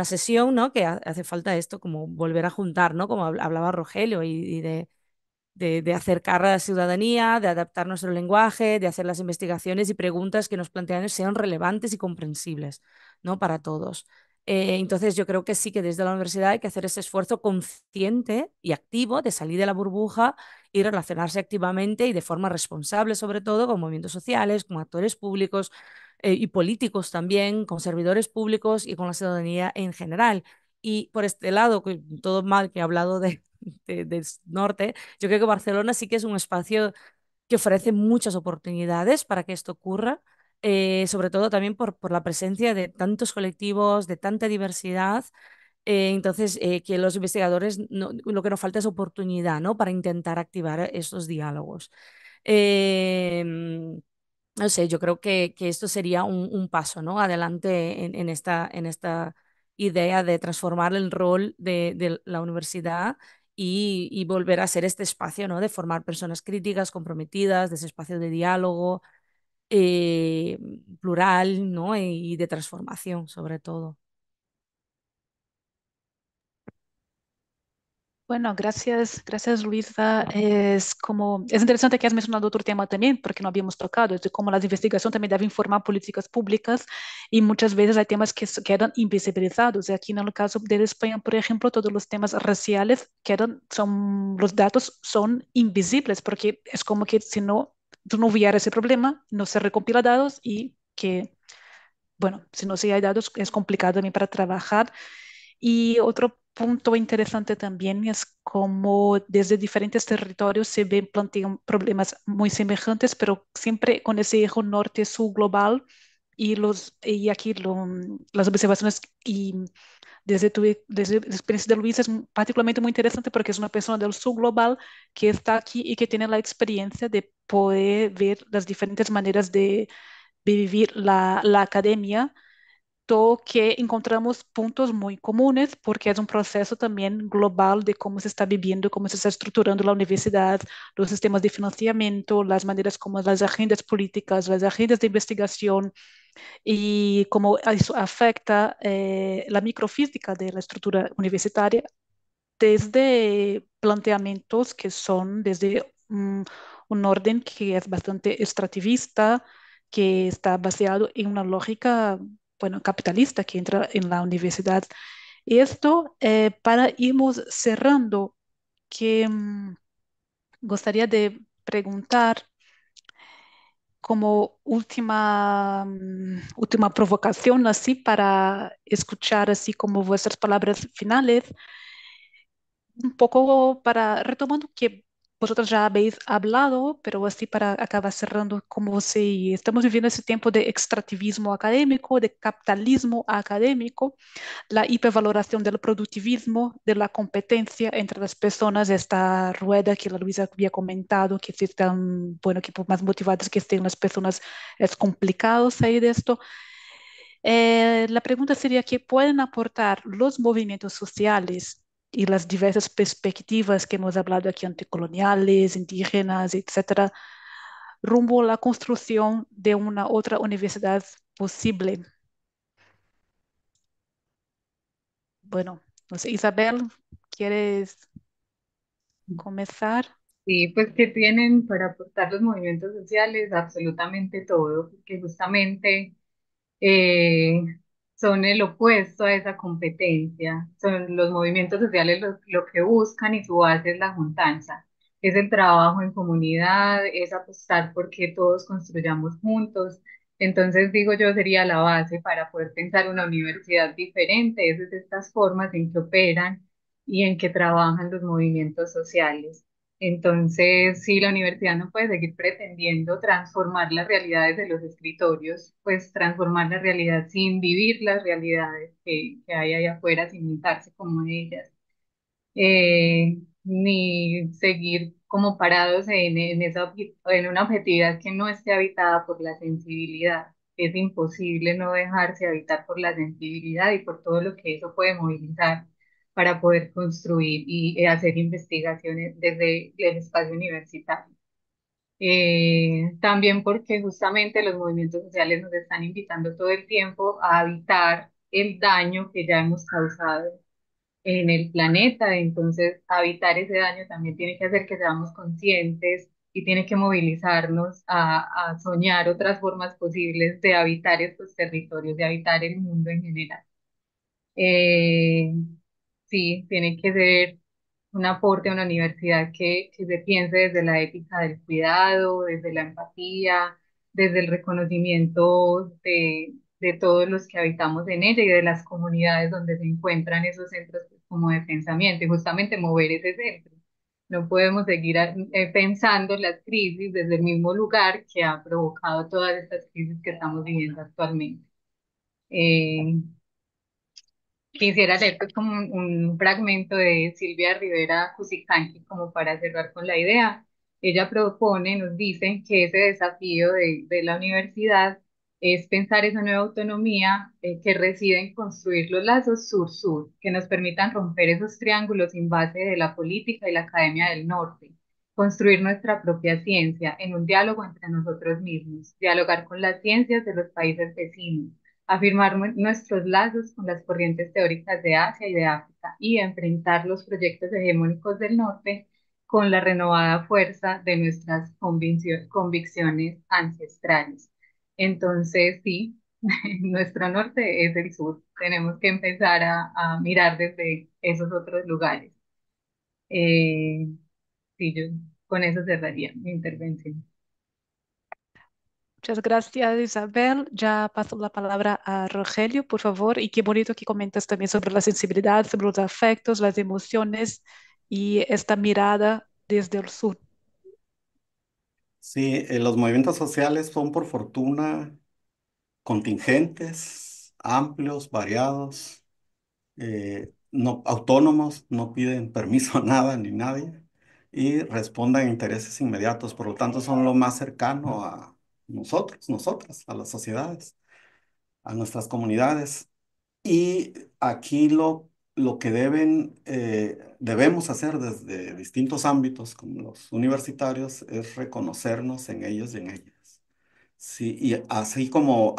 sesión, ¿no? Que hace falta esto, como volver a juntar, ¿no? Como hablaba Rogelio, y de acercar a la ciudadanía, de adaptar nuestro lenguaje, de hacer las investigaciones y preguntas que nos plantean sean relevantes y comprensibles, ¿no? Para todos. Entonces yo creo que sí que desde la universidad hay que hacer ese esfuerzo consciente y activo de salir de la burbuja y relacionarse activamente y de forma responsable, sobre todo con movimientos sociales, con actores públicos y políticos también, con servidores públicos y con la ciudadanía en general. Y por este lado, todo mal que he hablado del norte, yo creo que Barcelona sí que es un espacio que ofrece muchas oportunidades para que esto ocurra, sobre todo también por la presencia de tantos colectivos, de tanta diversidad. Entonces, que los investigadores, lo que nos falta es oportunidad, ¿no? Para intentar activar estos diálogos. No sé, yo creo que esto sería un paso, ¿no? Adelante en esta idea de transformar el rol de la universidad y volver a ser este espacio, ¿no? De formar personas críticas, comprometidas, de ese espacio de diálogo eh, plural, ¿no? Y de transformación, sobre todo. Bueno, gracias Luisa. Es interesante que has mencionado otro tema también, porque no habíamos tocado, es de cómo la investigación también debe informar políticas públicas y muchas veces hay temas que quedan invisibilizados. Y aquí en el caso de España, por ejemplo, todos los temas raciales los datos son invisibles, porque es como que si no, tú no hubiera ese problema, no se recopila datos y que, bueno, si no se hay datos es complicado también para trabajar. Y otro punto interesante también es cómo desde diferentes territorios se ven, plantean problemas muy semejantes, pero siempre con ese eje norte-sur global y aquí las observaciones y desde la experiencia de Luis es particularmente muy interesante porque es una persona del sur global que está aquí y que tiene la experiencia de poder ver las diferentes maneras de vivir la academia, todo que encontramos puntos muy comunes porque es un proceso también global de cómo se está viviendo, cómo se está estructurando la universidad, los sistemas de financiamiento, las maneras como las agendas políticas, las agendas de investigación y cómo eso afecta la microfísica de la estructura universitaria desde planteamientos que son desde un orden que es bastante extractivista, que está basado en una lógica, bueno, capitalista que entra en la universidad. Y esto, para irnos cerrando, que gustaría de preguntar como última provocación, así, para escuchar así como vuestras palabras finales un poco para retomando que vosotros ya habéis hablado, pero así para acabar cerrando como si estamos viviendo ese tiempo de extractivismo académico, de capitalismo académico, la hipervaloración del productivismo, de la competencia entre las personas, esta rueda que la Luisa había comentado, que si están, bueno, que por más motivadas que estén las personas, es complicado salir de esto. La pregunta sería qué pueden aportar los movimientos sociales y las diversas perspectivas que hemos hablado aquí, anticoloniales, indígenas, etcétera, rumbo a la construcción de una otra universidad posible. Bueno, no sé, Isabel, ¿quieres comenzar? Sí, pues que tienen para aportar los movimientos sociales absolutamente todo, porque justamente eh, son el opuesto a esa competencia. Son los movimientos sociales lo que buscan y su base es la juntanza. Es el trabajo en comunidad, es apostar porque todos construyamos juntos. Entonces, digo yo, sería la base para poder pensar una universidad diferente, es de estas formas en que operan y en que trabajan los movimientos sociales. Entonces, sí, la universidad no puede seguir pretendiendo transformar las realidades de los escritorios, pues transformar la realidad sin vivir las realidades que hay allá afuera, sin juntarse como ellas, ni seguir como parados en una objetividad que no esté habitada por la sensibilidad. Es imposible no dejarse habitar por la sensibilidad y por todo lo que eso puede movilizar para poder construir y hacer investigaciones desde el espacio universitario. También porque justamente los movimientos sociales nos están invitando todo el tiempo a habitar el daño que ya hemos causado en el planeta. Entonces, habitar ese daño también tiene que hacer que seamos conscientes y tiene que movilizarnos a soñar otras formas posibles de habitar estos territorios, de habitar el mundo en general. Eh, sí, tiene que ser un aporte a una universidad que se piense desde la ética del cuidado, desde la empatía, desde el reconocimiento de todos los que habitamos en ella y de las comunidades donde se encuentran esos centros pues, como de pensamiento y justamente mover ese centro. No podemos seguir pensando las crisis desde el mismo lugar que ha provocado todas estas crisis que estamos viviendo actualmente. Eh, Quisiera leer pues, como un fragmento de Silvia Rivera Cusicanqui como para cerrar con la idea. Ella propone, nos dice que ese desafío de la universidad es pensar esa nueva autonomía que reside en construir los lazos sur-sur, que nos permitan romper esos triángulos sin base de la política y la academia del norte, construir nuestra propia ciencia en un diálogo entre nosotros mismos, dialogar con las ciencias de los países vecinos, afirmar nuestros lazos con las corrientes teóricas de Asia y de África y enfrentar los proyectos hegemónicos del norte con la renovada fuerza de nuestras convicciones ancestrales. Entonces, sí, nuestro norte es el sur. Tenemos que empezar a mirar desde esos otros lugares. Eh, sí, yo con eso cerraría mi intervención. Muchas gracias, Isabel. Ya paso la palabra a Rogelio, por favor. Y qué bonito que comentas también sobre la sensibilidad, sobre los afectos, las emociones y esta mirada desde el sur. Sí, los movimientos sociales son por fortuna contingentes, amplios, variados, no, autónomos, no piden permiso a nada ni nadie y responden a intereses inmediatos. Por lo tanto, son lo más cercano a nosotros, nosotras, a las sociedades, a nuestras comunidades. Y aquí lo que debemos hacer desde distintos ámbitos, como los universitarios, es reconocernos en ellos y en ellas. Sí, y así como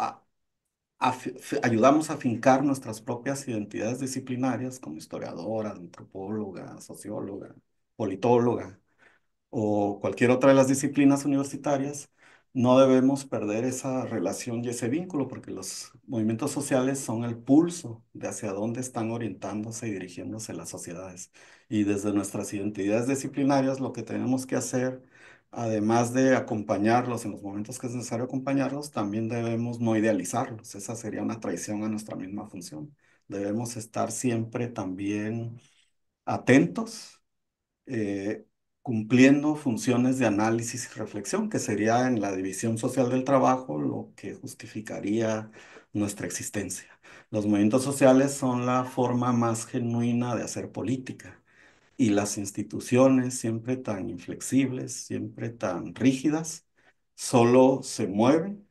ayudamos a afincar nuestras propias identidades disciplinarias como historiadora, antropóloga, socióloga, politóloga, o cualquier otra de las disciplinas universitarias, no debemos perder esa relación y ese vínculo, porque los movimientos sociales son el pulso de hacia dónde están orientándose y dirigiéndose las sociedades. Y desde nuestras identidades disciplinarias, lo que tenemos que hacer, además de acompañarlos en los momentos que es necesario acompañarlos, también debemos no idealizarlos. Esa sería una traición a nuestra misma función. Debemos estar siempre también atentos, eh, cumpliendo funciones de análisis y reflexión, que sería en la división social del trabajo lo que justificaría nuestra existencia. Los movimientos sociales son la forma más genuina de hacer política y las instituciones, siempre tan inflexibles, siempre tan rígidas, solo se mueven,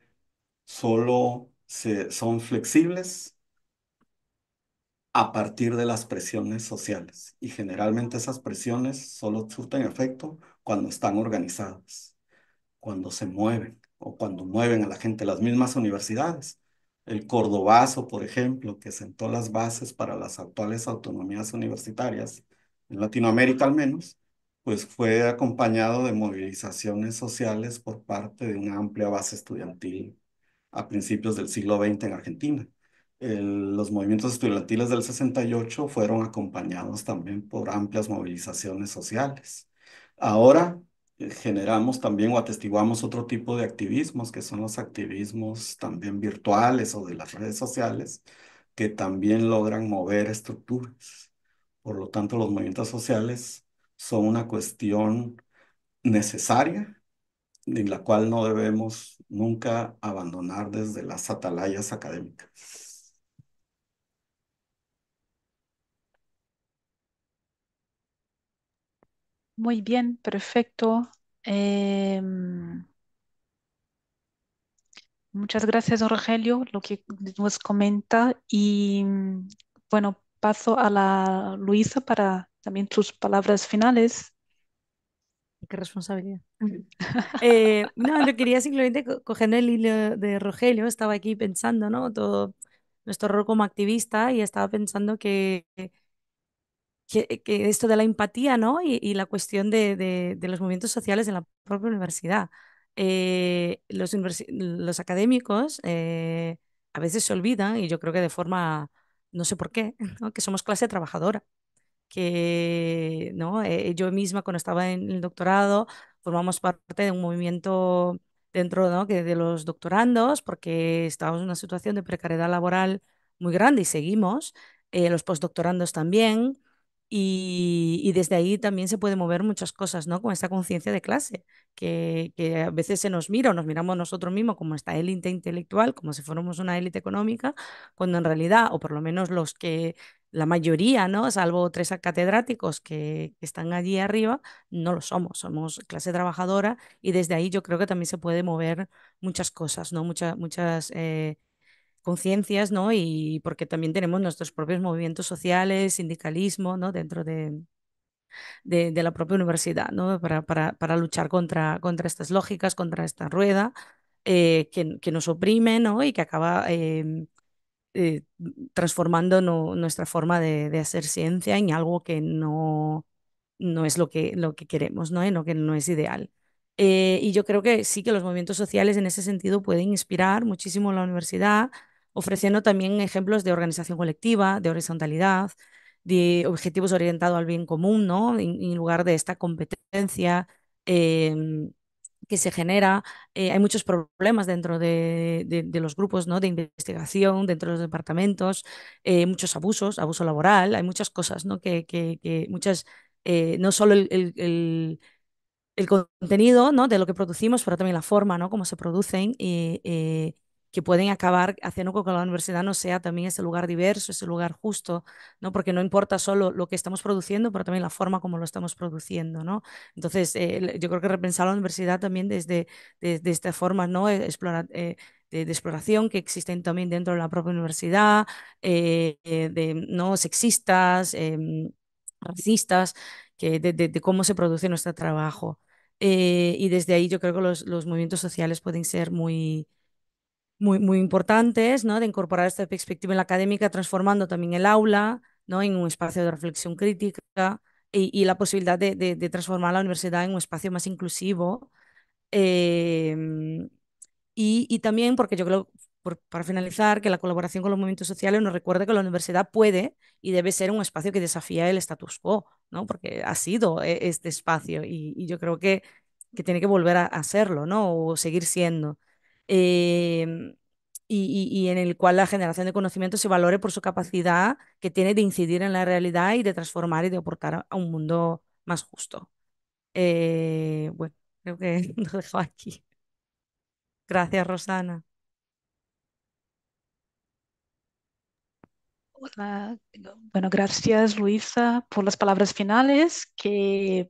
son flexibles a partir de las presiones sociales. Y generalmente esas presiones solo surten efecto cuando están organizadas, cuando se mueven o cuando mueven a la gente. Las mismas universidades. El Cordobazo, por ejemplo, que sentó las bases para las actuales autonomías universitarias, en Latinoamérica al menos, pues fue acompañado de movilizaciones sociales por parte de una amplia base estudiantil a principios del siglo XX en Argentina. Los movimientos estudiantiles del 68 fueron acompañados también por amplias movilizaciones sociales. Ahora generamos también o atestiguamos otro tipo de activismos, que son los activismos también virtuales o de las redes sociales, que también logran mover estructuras. Por lo tanto, los movimientos sociales son una cuestión necesaria y la cual no debemos nunca abandonar desde las atalayas académicas. Muy bien, perfecto. Em, Muchas gracias, Rogelio, lo que nos comenta. Y bueno, paso a la Luisa para también sus palabras finales. Qué responsabilidad. No, yo quería simplemente cogiendo el hilo de Rogelio, estaba aquí pensando, ¿no? Todo nuestro rol como activista y estaba pensando que esto de la empatía, ¿no? Y la cuestión de los movimientos sociales en la propia universidad. Los académicos a veces se olvidan, y yo creo que de forma, no sé por qué, ¿no? Que somos clase trabajadora que ¿no? Yo misma cuando estaba en el doctorado formamos parte de un movimiento dentro, ¿no? que de los doctorandos porque estábamos en una situación de precariedad laboral muy grande y seguimos, los postdoctorandos también. Y desde ahí también se puede mover muchas cosas, ¿no? Con esta conciencia de clase, que a veces se nos mira o nos miramos nosotros mismos como esta élite intelectual, como si fuéramos una élite económica, cuando en realidad, o por lo menos los que la mayoría, ¿no? Salvo tres catedráticos que están allí arriba, no lo somos, somos clase trabajadora y desde ahí yo creo que también se puede mover muchas cosas, ¿no? Muchas conciencias, ¿no? Y porque también tenemos nuestros propios movimientos sociales, sindicalismo, ¿no? Dentro de la propia universidad, ¿no? Para luchar contra estas lógicas, contra esta rueda que nos oprime, ¿no? Y que acaba eh, transformando nuestra forma de hacer ciencia en algo que no es lo que queremos, ¿no? En lo que no es ideal. Y yo creo que sí que los movimientos sociales en ese sentido pueden inspirar muchísimo a la universidad, ofreciendo también ejemplos de organización colectiva, de horizontalidad, de objetivos orientados al bien común, ¿no? En lugar de esta competencia. em, que se genera. Hay muchos problemas dentro de los grupos, ¿no? de investigación, dentro de los departamentos, muchos abusos, abuso laboral, hay muchas cosas, ¿no? Que muchas, no solo el contenido, ¿no? de lo que producimos, pero también la forma, ¿no? cómo se producen. que pueden acabar haciendo con que la universidad no sea también ese lugar diverso, ese lugar justo, ¿no? Porque no importa solo lo que estamos produciendo, pero también la forma como lo estamos produciendo, ¿no? Entonces, yo creo que repensar la universidad también desde esta forma, ¿no? De exploración que existen también dentro de la propia universidad, de no sexistas, racistas, de cómo se produce nuestro trabajo. Y desde ahí yo creo que los movimientos sociales pueden ser muy importantes, ¿no? De incorporar esta perspectiva en la académica, transformando también el aula, ¿no? En un espacio de reflexión crítica y la posibilidad de transformar la universidad en un espacio más inclusivo. Eh, y también porque yo creo, para finalizar, que la colaboración con los movimientos sociales nos recuerda que la universidad puede y debe ser un espacio que desafía el status quo, ¿no? Porque ha sido este espacio y yo creo que tiene que volver a serlo, ¿no? O seguir siendo. Eh, y en el cual la generación de conocimiento se valore por su capacidad que tiene de incidir en la realidad y de transformar y de aportar a un mundo más justo. Bueno, creo que lo dejo aquí. Gracias, Rosana. Hola. Bueno, gracias Luisa por las palabras finales. Qué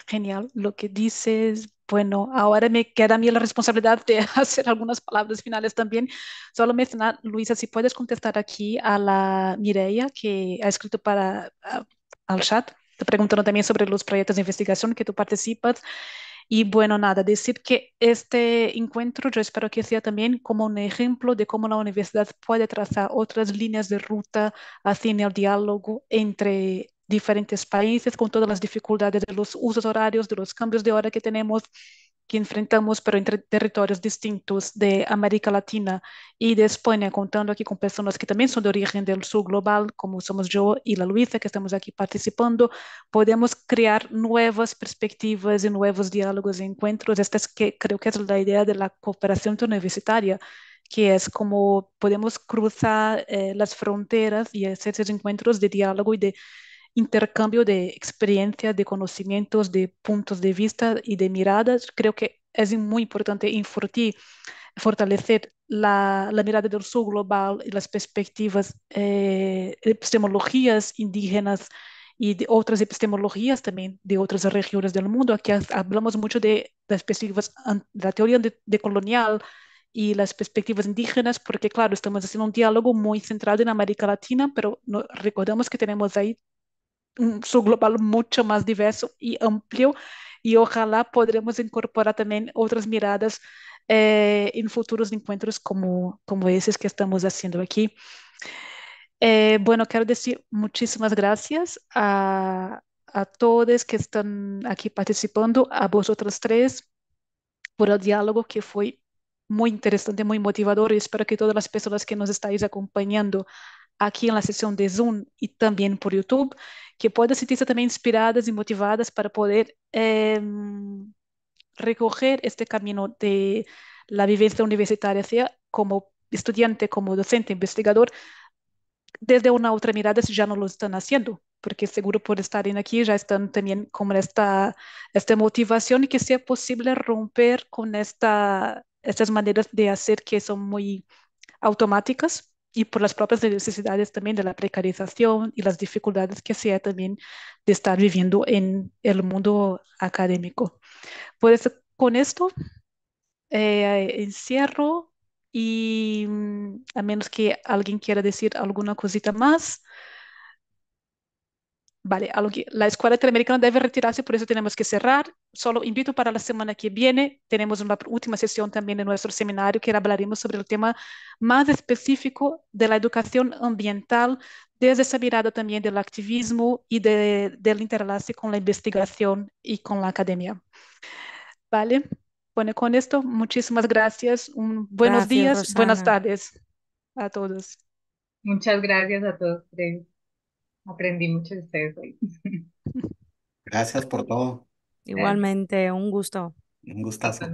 genial lo que dices. Bueno, ahora me queda a mí la responsabilidad de hacer algunas palabras finales también. Solo mencionar, Luisa, si puedes contestar aquí a la Mireia que ha escrito al chat, te preguntando también sobre los proyectos de investigación que tú participas. Y bueno, nada, decir que este encuentro yo espero que sea también como un ejemplo de cómo la universidad puede trazar otras líneas de ruta hacia el diálogo entre diferentes países con todas las dificultades de los usos horarios, de los cambios de hora que tenemos, que enfrentamos, pero entre territorios distintos de América Latina y de España, contando aquí con personas que también son de origen del sur global, como somos yo y la Luisa, que estamos aquí participando, podemos crear nuevas perspectivas y nuevos diálogos y encuentros. Esta es que creo que es la idea de la cooperación universitaria, que es como podemos cruzar las fronteras y hacer esos encuentros de diálogo y de intercambio de experiencias, de conocimientos, de puntos de vista y de miradas. Creo que es muy importante fortalecer la mirada del sur global y las perspectivas, epistemologías indígenas y de otras epistemologías también de otras regiones del mundo. Aquí hablamos mucho de las perspectivas de la teoría de colonial y las perspectivas indígenas, porque claro, estamos haciendo un diálogo muy centrado en América Latina, pero no, recordemos que tenemos ahí un subglobal mucho más diverso y amplio y ojalá podremos incorporar también otras miradas en futuros encuentros como esos que estamos haciendo aquí. Bueno, quiero decir muchísimas gracias a todos que están aquí participando, a vosotros tres por el diálogo que fue muy interesante, muy motivador y espero que todas las personas que nos estáis acompañando aquí en la sesión de Zoom y también por YouTube, que puedan sentirse también inspiradas y motivadas para poder recoger este camino de la vivencia universitaria, sea como estudiante, como docente, investigador, desde una otra mirada si ya no lo están haciendo, porque seguro por estar aquí ya están también con esta motivación y que sea posible romper con estas maneras de hacer que son muy automáticas y por las propias necesidades también de la precarización y las dificultades que sea también de estar viviendo en el mundo académico. Pues con esto encierro y a menos que alguien quiera decir alguna cosita más. Vale, la Escuela Interamericana debe retirarse, por eso tenemos que cerrar. Solo invito para la semana que viene, tenemos una última sesión también de nuestro seminario que hablaremos sobre el tema más específico de la educación ambiental, desde esa mirada también del activismo y del interlace con la investigación y con la academia. Vale, bueno, con esto, muchísimas gracias. Buenos Gracias, días, buenas Rosana. tardes a todos. Muchas gracias a todos tres. Aprendí mucho de ustedes hoy. Gracias por todo. Gracias. Igualmente, un gusto. Un gustazo.